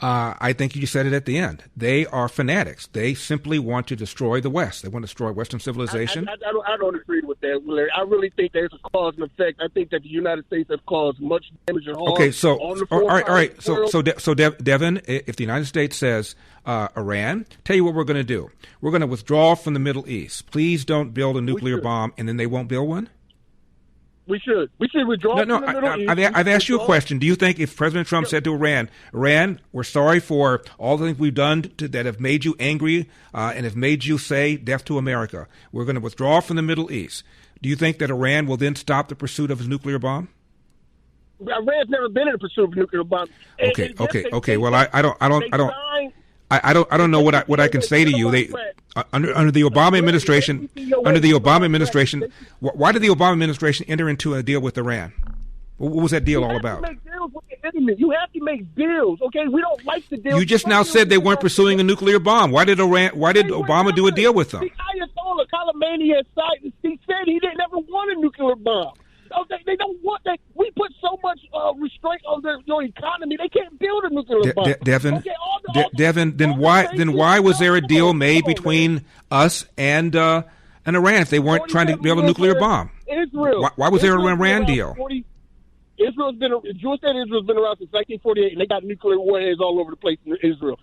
I think you said it at the end. They are fanatics. They simply want to destroy the West. They want to destroy Western civilization. I don't agree with that, Larry. I really think there's a cause and effect. I think that the United States has caused much damage and harm. Okay, so on the all right. So Devin, if the United States says, Iran, tell you what we're going to do. We're going to withdraw from the Middle East. Please don't build a nuclear bomb, and then they won't build one? We should withdraw from the Middle East. I've asked you a question. Do you think if President Trump said to Iran, we're sorry for all the things we've done that have made you angry and have made you say death to America, we're going to withdraw from the Middle East, do you think that Iran will then stop the pursuit of his nuclear bomb? Iran's never been in the pursuit of a nuclear bomb. Okay. Well, I don't know what I can say to you. They under the Obama administration, why did the Obama administration enter into a deal with Iran? What was that deal all about? You have to make deals, okay? We don't like the deal. You just now said they weren't pursuing a nuclear bomb. Why did Obama do a deal with them? The Ayatollah Khamenei he said he didn't ever want a nuclear bomb. Okay, they don't want that. We put so much restraint on your economy. They can't build a nuclear bomb. Devin, then why was there a deal made between us and Iran if they weren't trying to build a nuclear bomb? Israel. Why was there an Iran deal? The Jewish state of Israel's been around since 1948, and they got nuclear warheads all over the place in Israel.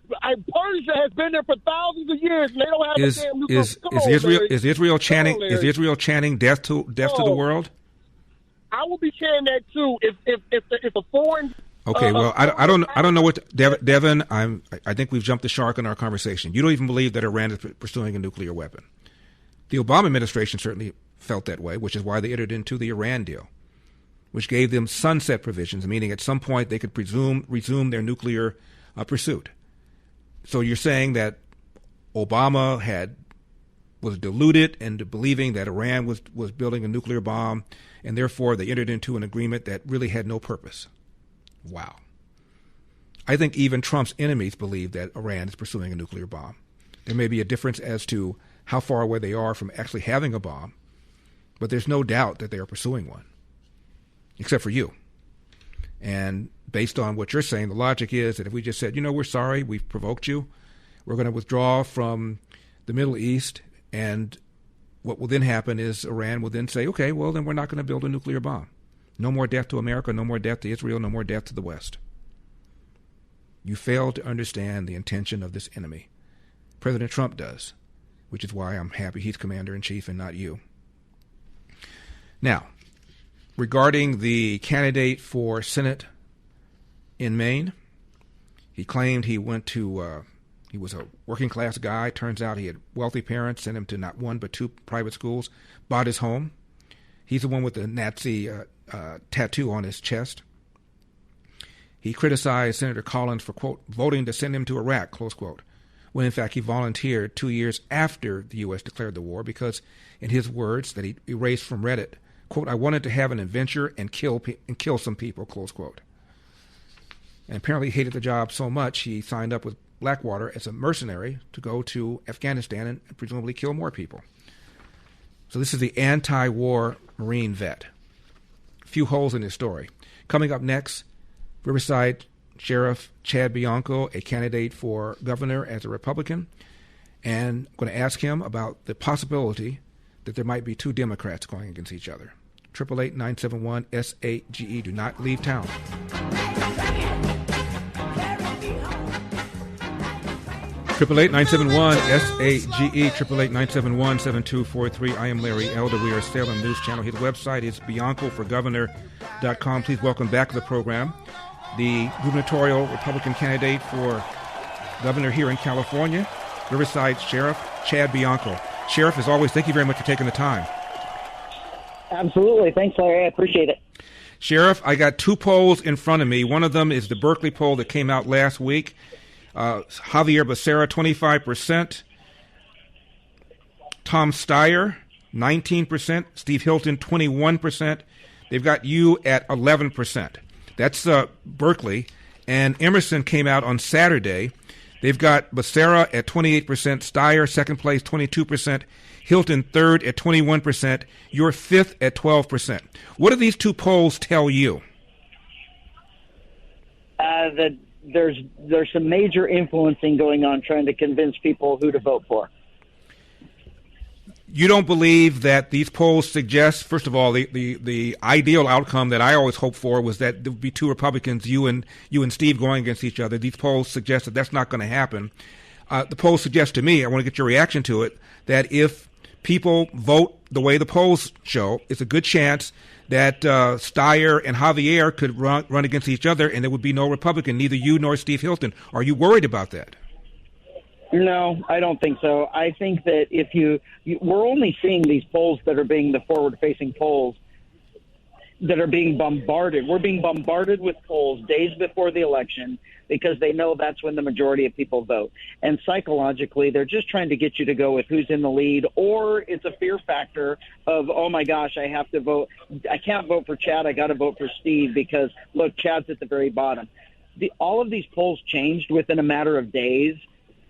Persia has been there for thousands of years, and they don't have a damn nuclear. Is Israel chanting death to the world? I will be chanting that too. If a foreign. Okay, well, I don't know what Devin. I think we've jumped the shark in our conversation. You don't even believe that Iran is pursuing a nuclear weapon. The Obama administration certainly felt that way, which is why they entered into the Iran deal, which gave them sunset provisions, meaning at some point they could resume their nuclear pursuit. So you're saying that Obama was deluded into believing that Iran was building a nuclear bomb, and therefore they entered into an agreement that really had no purpose. Wow. I think even Trump's enemies believe that Iran is pursuing a nuclear bomb. There may be a difference as to how far away they are from actually having a bomb, But there's no doubt that they are pursuing one, except for you. And based on what you're saying, the logic is that if we just said, we're sorry, we've provoked you, we're going to withdraw from the Middle East, and what will then happen is Iran will then say, okay, well, then we're not going to build a nuclear bomb. No more death to America, no more death to Israel, no more death to the West. You fail to understand the intention of this enemy. President Trump does, which is why I'm happy he's commander-in-chief and not you. Now, regarding the candidate for Senate in Maine, he claimed he went to, he was a working-class guy. Turns out he had wealthy parents, sent him to not one but two private schools, bought his home. He's the one with the Nazi tattoo on his chest. He criticized Senator Collins for, quote, voting to send him to Iraq, close quote, when in fact he volunteered 2 years after the U.S. declared the war because, in his words that he erased from Reddit, quote, I wanted to have an adventure and kill some people, close quote. And apparently he hated the job so much he signed up with Blackwater as a mercenary to go to Afghanistan and presumably kill more people. So this is the anti-war Marine vet. A few holes in his story. Coming up next, Riverside Sheriff Chad Bianco, a candidate for governor as a Republican, and I'm going to ask him about the possibility that there might be two Democrats going against each other. 888-971-SAGE. Do not leave town. Triple 8-971-SAGE, 888-971-7243. I am Larry Elder. We are Salem News Channel. His website is biancoforgovernor.com. Please welcome back to the program the gubernatorial Republican candidate for governor here in California, Riverside Sheriff Chad Bianco. Sheriff, as always, thank you very much for taking the time. Absolutely. Thanks, Larry. I appreciate it. Sheriff, I got two polls in front of me. One of them is the Berkeley poll that came out last week. Javier Becerra, 25%. Tom Steyer, 19%. Steve Hilton, 21%. They've got you at 11%. That's Berkeley. And Emerson came out on Saturday. They've got Becerra at 28%, Steyer, second place, 22%, Hilton, third at 21%, you're fifth at 12%. What do these two polls tell you? That there's some major influencing going on trying to convince people who to vote for. You don't believe that these polls suggest, first of all, the ideal outcome that I always hoped for was that there would be two Republicans, you and Steve, going against each other. These polls suggest that that's not going to happen. The polls suggest to me, I want to get your reaction to it, that if people vote the way the polls show, it's a good chance that Steyer and Javier could run against each other and there would be no Republican, neither you nor Steve Hilton. Are you worried about that? No, I don't think so. I think that if we're only seeing these polls that are being the forward-facing polls that are being bombarded. We're being bombarded with polls days before the election because they know that's when the majority of people vote. And psychologically, they're just trying to get you to go with who's in the lead, or it's a fear factor of, oh, my gosh, I have to vote. I can't vote for Chad. I got to vote for Steve because, look, Chad's at the very bottom. All of these polls changed within a matter of days.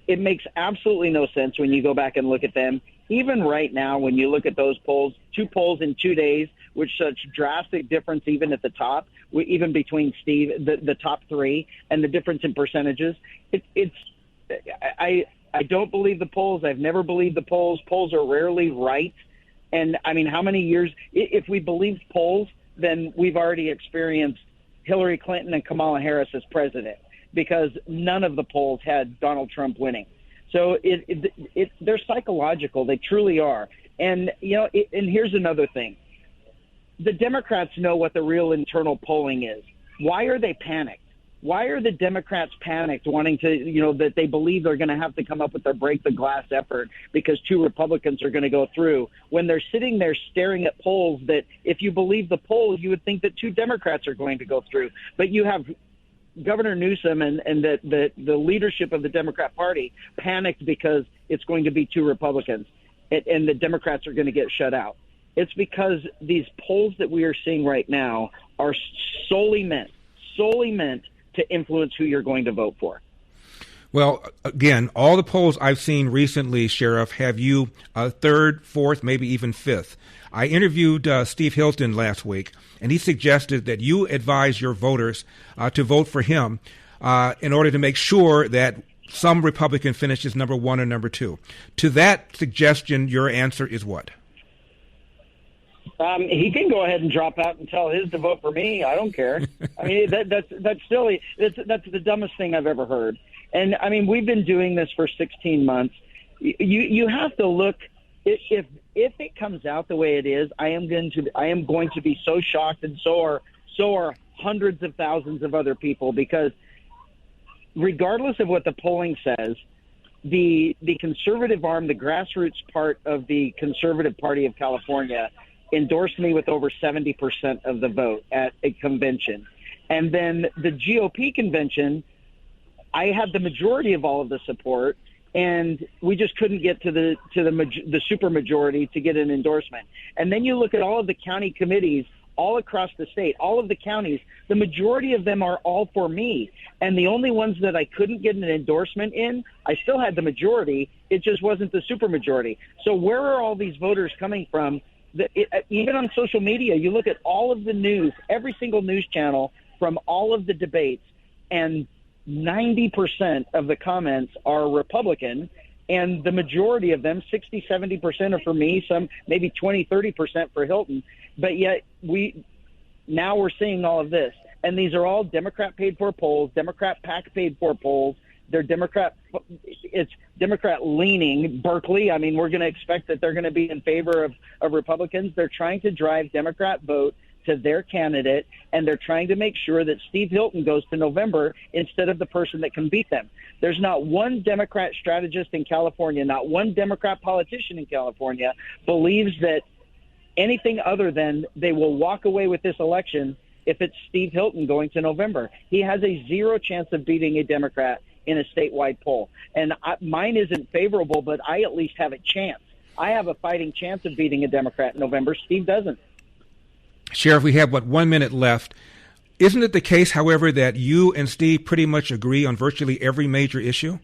It makes absolutely no sense when you go back and look at them. Even right now, when you look at those polls, two polls in 2 days, with such drastic difference even at the top, even between Steve, the top three, and the difference in percentages. I don't believe the polls. I've never believed the polls. Polls are rarely right. And, I mean, how many years? If we believed polls, then we've already experienced Hillary Clinton and Kamala Harris as president, because none of the polls had Donald Trump winning. So they're psychological. They truly are. And, and here's another thing. The Democrats know what the real internal polling is. Why are they panicked? Why are the Democrats panicked, wanting to, that they believe they're going to have to come up with their break the glass effort because two Republicans are going to go through, when they're sitting there staring at polls that, if you believe the polls, you would think that two Democrats are going to go through. But you have Governor Newsom and the leadership of the Democrat Party panicked because it's going to be two Republicans and the Democrats are going to get shut out. It's because these polls that we are seeing right now are solely meant to influence who you're going to vote for. Well, again, all the polls I've seen recently, Sheriff, have you third, fourth, maybe even fifth. I interviewed Steve Hilton last week, and he suggested that you advise your voters to vote for him in order to make sure that some Republican finishes number one or number two. To that suggestion, your answer is what? He can go ahead and drop out and tell his to vote for me. I don't care. I mean, that's silly. That's the dumbest thing I've ever heard. And I mean, we've been doing this for 16 months. You have to look. If it comes out the way it is, I am going to be so shocked, and so are hundreds of thousands of other people, because regardless of what the polling says, the conservative arm, the grassroots part of the Conservative Party of California, endorsed me with over 70% of the vote at a convention. And then the GOP convention, I had the majority of all of the support, and we just couldn't get to the super majority to get an endorsement. And then you look at all of the county committees all across the state, all of the counties, the majority of them are all for me. And the only ones that I couldn't get an endorsement in, I still had the majority. It just wasn't the super majority. So where are all these voters coming from? Even on social media, you look at all of the news, every single news channel from all of the debates, and 90% of the comments are Republican, and the majority of them, 60, 70% are for me, some maybe 20, 30% for Hilton. But yet now we're seeing all of this. And these are all Democrat paid for polls, Democrat PAC paid for polls. They're it's Democrat leaning. Berkeley, I mean, we're going to expect that they're going to be in favor of Republicans. They're trying to drive Democrat vote to their candidate, and they're trying to make sure that Steve Hilton goes to November instead of the person that can beat them. There's not one Democrat strategist in California, not one Democrat politician in California believes that anything other than they will walk away with this election if it's Steve Hilton going to November. He has a 0 chance of beating a Democrat in a statewide poll. And mine isn't favorable, but I at least have a chance. I have a fighting chance of beating a Democrat in November. Steve doesn't. Sheriff, we have, 1 minute left. Isn't it the case, however, that you and Steve pretty much agree on virtually every major issue?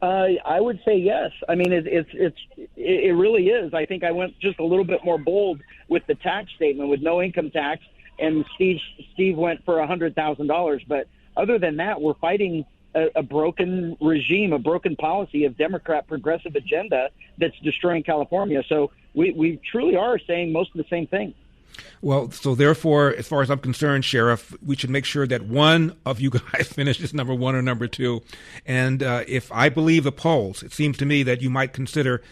I would say yes. I mean, it really is. I think I went just a little bit more bold with the tax statement with no income tax, and Steve went for $100,000. But other than that, we're fighting a broken regime, a broken policy of Democrat progressive agenda that's destroying California. So we truly are saying most of the same thing. Well, so therefore, as far as I'm concerned, Sheriff, we should make sure that one of you guys finishes number one or number two. And if I believe the polls, it seems to me that you might consider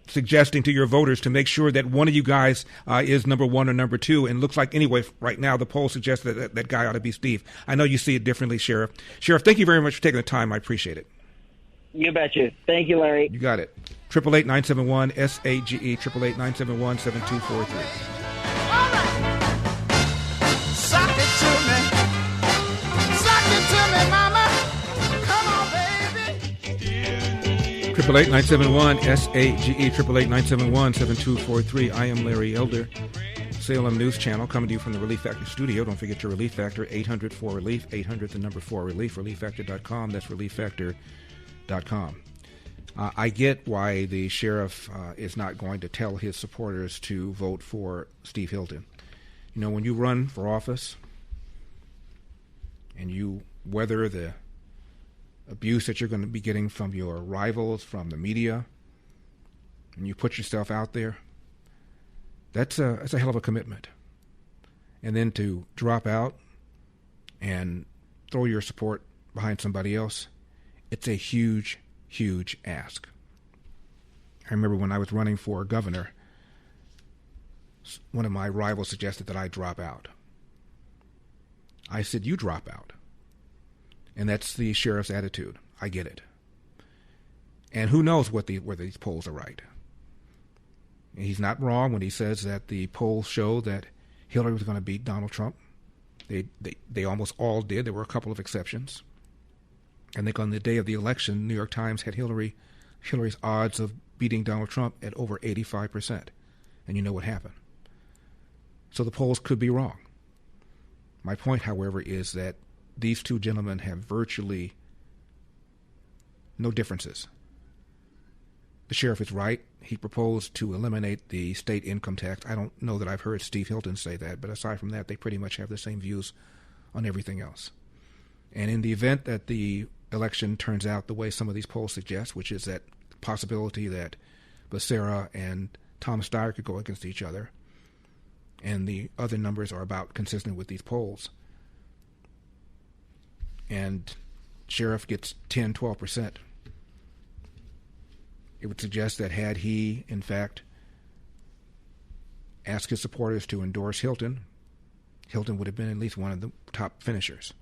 suggesting to your voters to make sure that one of you guys is number one or number two. And it looks like, anyway, right now, the poll suggests that guy ought to be Steve. I know you see it differently, Sheriff. Sheriff, thank you very much for taking the time. I appreciate it. You betcha. Thank you, Larry. You got it. 888-971-SAGE, 888-971-7243. Suck it to me, mama. Come on, baby. 888-971-SAGE, 888-971-7243. I am Larry Elder, Salem News Channel, coming to you from the Relief Factor studio. Don't forget your Relief Factor, 800-4RELIEF, 800-4RELIEF, ReliefFactor.com. That's ReliefFactor.com. I get why the sheriff is not going to tell his supporters to vote for Steve Hilton. You know, when you run for office and you weather the abuse that you're going to be getting from your rivals, from the media, and you put yourself out there, that's a hell of a commitment. And then to drop out and throw your support behind somebody else, it's a huge, huge ask. I remember when I was running for governor, one of my rivals suggested that I drop out. I said, you drop out. And that's the sheriff's attitude. I get it. And who knows whether these polls are right. And he's not wrong when he says that the polls show that Hillary was going to beat Donald Trump. They almost all did. There were a couple of exceptions. I think on the day of the election, New York Times had Hillary's odds of beating Donald Trump at over 85%. And you know what happened. So the polls could be wrong. My point, however, is that these two gentlemen have virtually no differences. The sheriff is right. He proposed to eliminate the state income tax. I don't know that I've heard Steve Hilton say that, but aside from that, they pretty much have the same views on everything else. And in the event that the election turns out the way some of these polls suggest, which is that possibility that Becerra and Tom Steyer could go against each other, and the other numbers are about consistent with these polls, and sheriff gets 10, 12%, it would suggest that had he, in fact, asked his supporters to endorse Hilton, Hilton would have been at least one of the top finishers.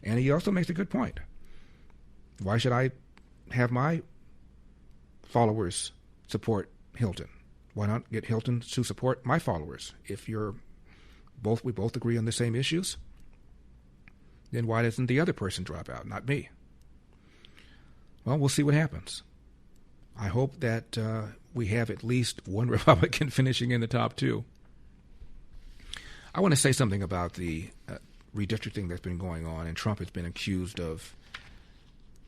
And he also makes a good point. Why should I have my followers support Hilton? Why not get Hilton to support my followers? If we both agree on the same issues, then why doesn't the other person drop out, not me? Well, we'll see what happens. I hope that we have at least one Republican finishing in the top two. I want to say something about the redistricting that's been going on, and Trump has been accused of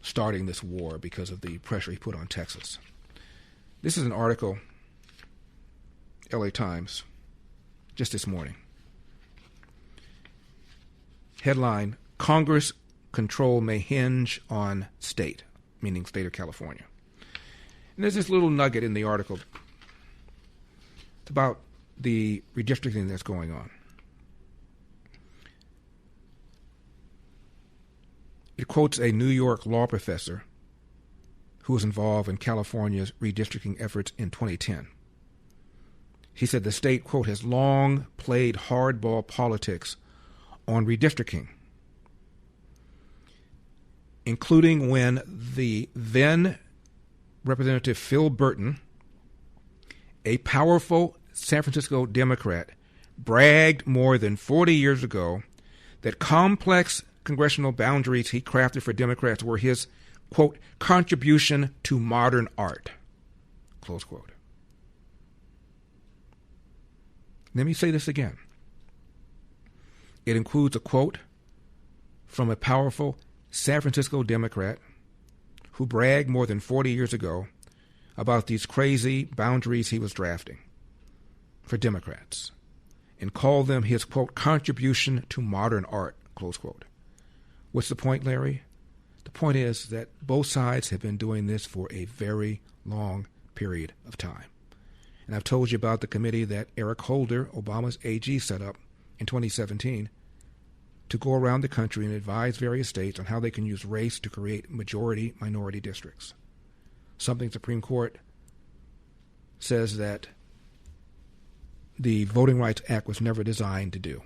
starting this war because of the pressure he put on Texas. This is an article, LA Times, just this morning. Headline, Congress control may hinge on state, meaning state of California. And there's this little nugget in the article. It's about the redistricting that's going on. It quotes a New York law professor who was involved in California's redistricting efforts in 2010. He said the state, quote, has long played hardball politics on redistricting, including when the then Representative Phil Burton, a powerful San Francisco Democrat, bragged more than 40 years ago that complex congressional boundaries he crafted for Democrats were his, quote, contribution to modern art, close quote. Let me say this again. It includes a quote from a powerful San Francisco Democrat who bragged more than 40 years ago about these crazy boundaries he was drafting for Democrats and called them his, quote, contribution to modern art, close quote. What's the point, Larry? The point is that both sides have been doing this for a very long period of time. And I've told you about the committee that Eric Holder, Obama's AG, set up in 2017 to go around the country and advise various states on how they can use race to create majority-minority districts. Something Supreme Court says that the Voting Rights Act was never designed to do.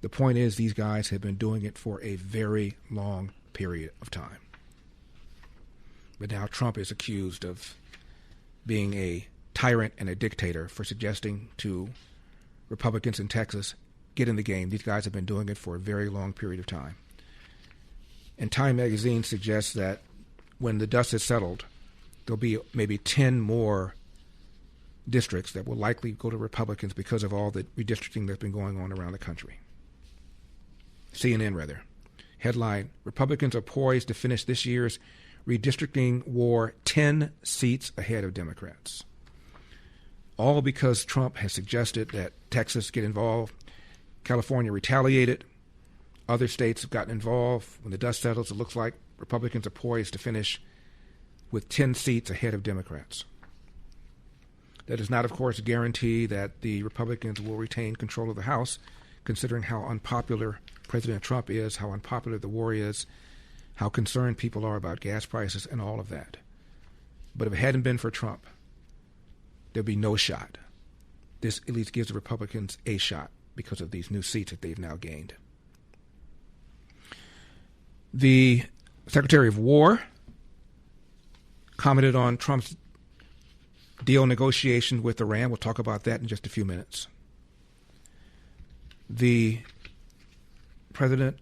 The point is these guys have been doing it for a very long period of time. But now Trump is accused of being a tyrant and a dictator for suggesting to Republicans in Texas, get in the game. These guys have been doing it for a very long period of time. And Time magazine suggests that when the dust has settled, there'll be maybe 10 more districts that will likely go to Republicans because of all the redistricting that's been going on around the country. CNN, rather. Headline, Republicans are poised to finish this year's redistricting war 10 seats ahead of Democrats. All because Trump has suggested that Texas get involved. California retaliated. Other states have gotten involved. When the dust settles, it looks like Republicans are poised to finish with 10 seats ahead of Democrats. That does not, of course, guarantee that the Republicans will retain control of the House, considering how unpopular President Trump is, how unpopular the war is, how concerned people are about gas prices and all of that. But if it hadn't been for Trump, there'd be no shot. This at least gives the Republicans a shot because of these new seats that they've now gained. The Secretary of War commented on Trump's deal negotiation with Iran. We'll talk about that in just a few minutes. The president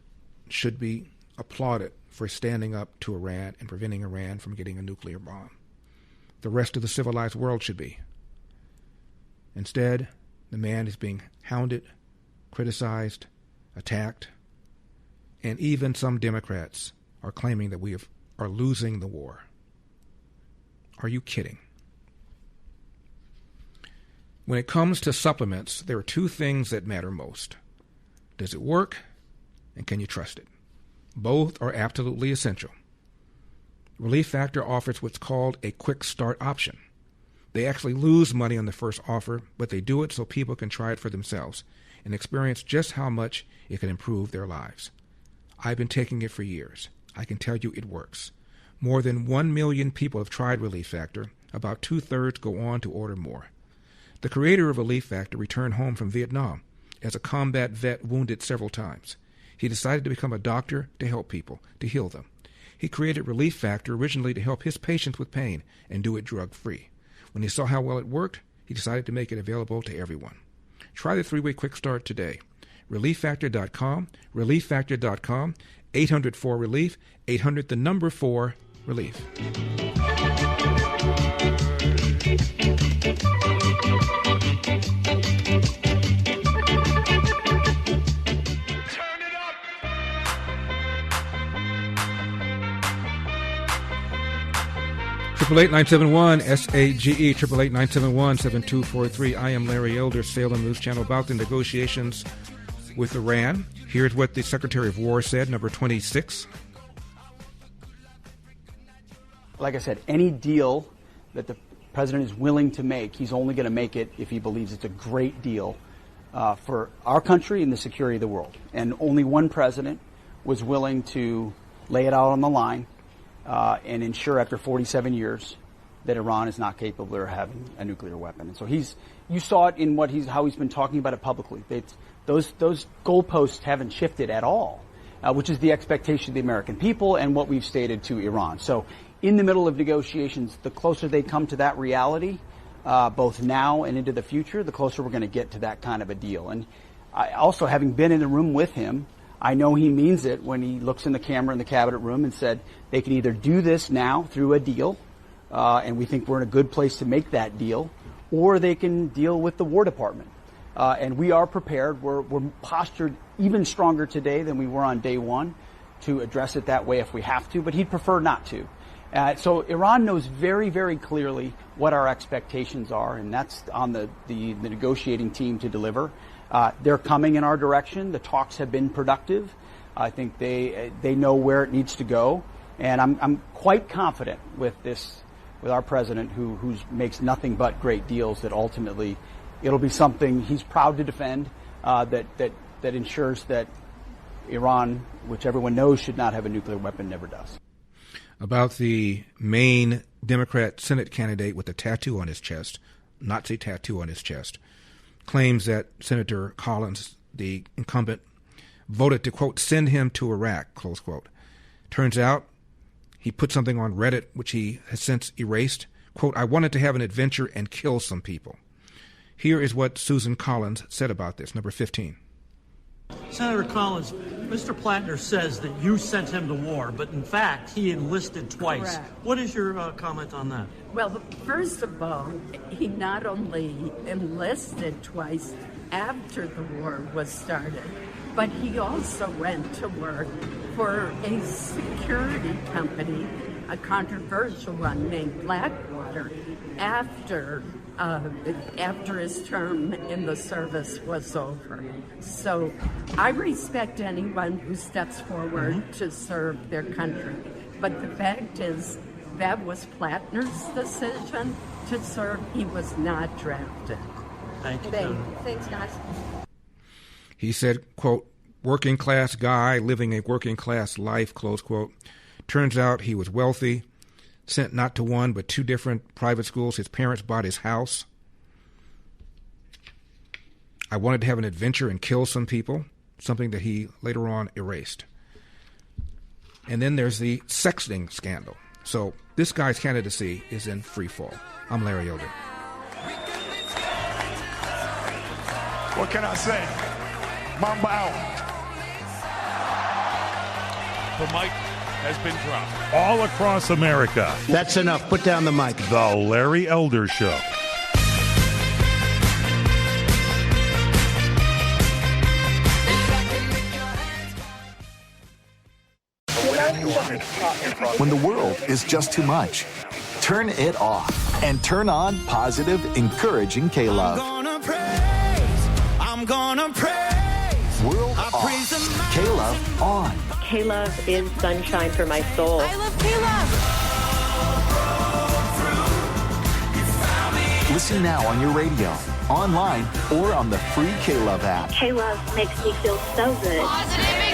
should be applauded for standing up to Iran and preventing Iran from getting a nuclear bomb. The rest of the civilized world should be. Instead, the man is being hounded, criticized, attacked, And even some Democrats are claiming that we are losing the war. Are you kidding? When it comes to supplements, there are two things that matter most. Does it work? And can you trust it? Both are absolutely essential. Relief Factor offers what's called a quick start option. They actually lose money on the first offer, but they do it so people can try it for themselves and experience just how much it can improve their lives. I've been taking it for years. I can tell you it works. More than 1 million people have tried Relief Factor. About 2/3 go on to order more. The creator of Relief Factor returned home from Vietnam as a combat vet wounded several times. He decided to become a doctor to help people, to heal them. He created Relief Factor originally to help his patients with pain and do it drug-free. When he saw how well it worked, he decided to make it available to everyone. Try the 3-way quick start today. ReliefFactor.com, ReliefFactor.com, 800-4-RELIEF, 800-4-RELIEF. Triple 971 SAGE 888-971-7243. I am Larry Elder, Salem News Channel. About the negotiations with Iran. Here's what the Secretary of War said, number 26. Like I said, any deal that the president is willing to make, he's only going to make it if he believes it's a great deal for our country and the security of the world. And only one president was willing to lay it out on the line and ensure after 47 years that Iran is not capable of having a nuclear weapon. And so you saw it in how he's been talking about it publicly. Those goalposts haven't shifted at all, which is the expectation of the American people and what we've stated to Iran. So in the middle of negotiations, the closer they come to that reality, both now and into the future, the closer we're going to get to that kind of a deal. And I also, having been in the room with him, I know he means it when he looks in the camera in the cabinet room and said they can either do this now through a deal, and we think we're in a good place to make that deal, or they can deal with the War Department. And we are prepared. We're postured even stronger today than we were on day one to address it that way if we have to, but he'd prefer not to. So Iran knows very, very clearly what our expectations are, and that's on the negotiating team to deliver. They're coming in our direction. The talks have been productive. I think they know where it needs to go, and I'm quite confident with our president who makes nothing but great deals, that ultimately it'll be something he's proud to defend, that ensures that Iran, which everyone knows should not have a nuclear weapon, never does. About the Maine Democrat Senate candidate with a tattoo on his chest, Nazi tattoo on his chest, claims that Senator Collins, the incumbent, voted to, quote, send him to Iraq, close quote. Turns out he put something on Reddit, which he has since erased. Quote, I wanted to have an adventure and kill some people. Here is what Susan Collins said about this, number 15. Senator Collins, Mr. Plattner says that you sent him to war, but in fact, he enlisted twice. Correct. What is your comment on that? Well, first of all, he not only enlisted twice after the war was started, but he also went to work for a security company, a controversial one named Blackwater, after his term in the service was over. So I respect anyone who steps forward to serve their country. But the fact is, that was Plattner's decision to serve. He was not drafted. Thank you. Thanks, guys. He said, quote, working class guy living a working class life, close quote. Turns out he was wealthy, sent not to one but two different private schools. His parents bought his house. I wanted to have an adventure and kill some people, something that he later on erased. And then there's the sexting scandal. So this guy's candidacy is in free fall. I'm Larry Elder. What can I say? Mamba out. The mic has been dropped. All across America. That's enough. Put down the mic. The Larry Elder Show. When the world is just too much, turn it off and turn on positive, encouraging K-Love. I'm gonna praise. World off. K-Love on. K-Love is sunshine for my soul. I love K-Love. Listen now on your radio, online, or on the free K-Love app. K-Love makes me feel so good. Positive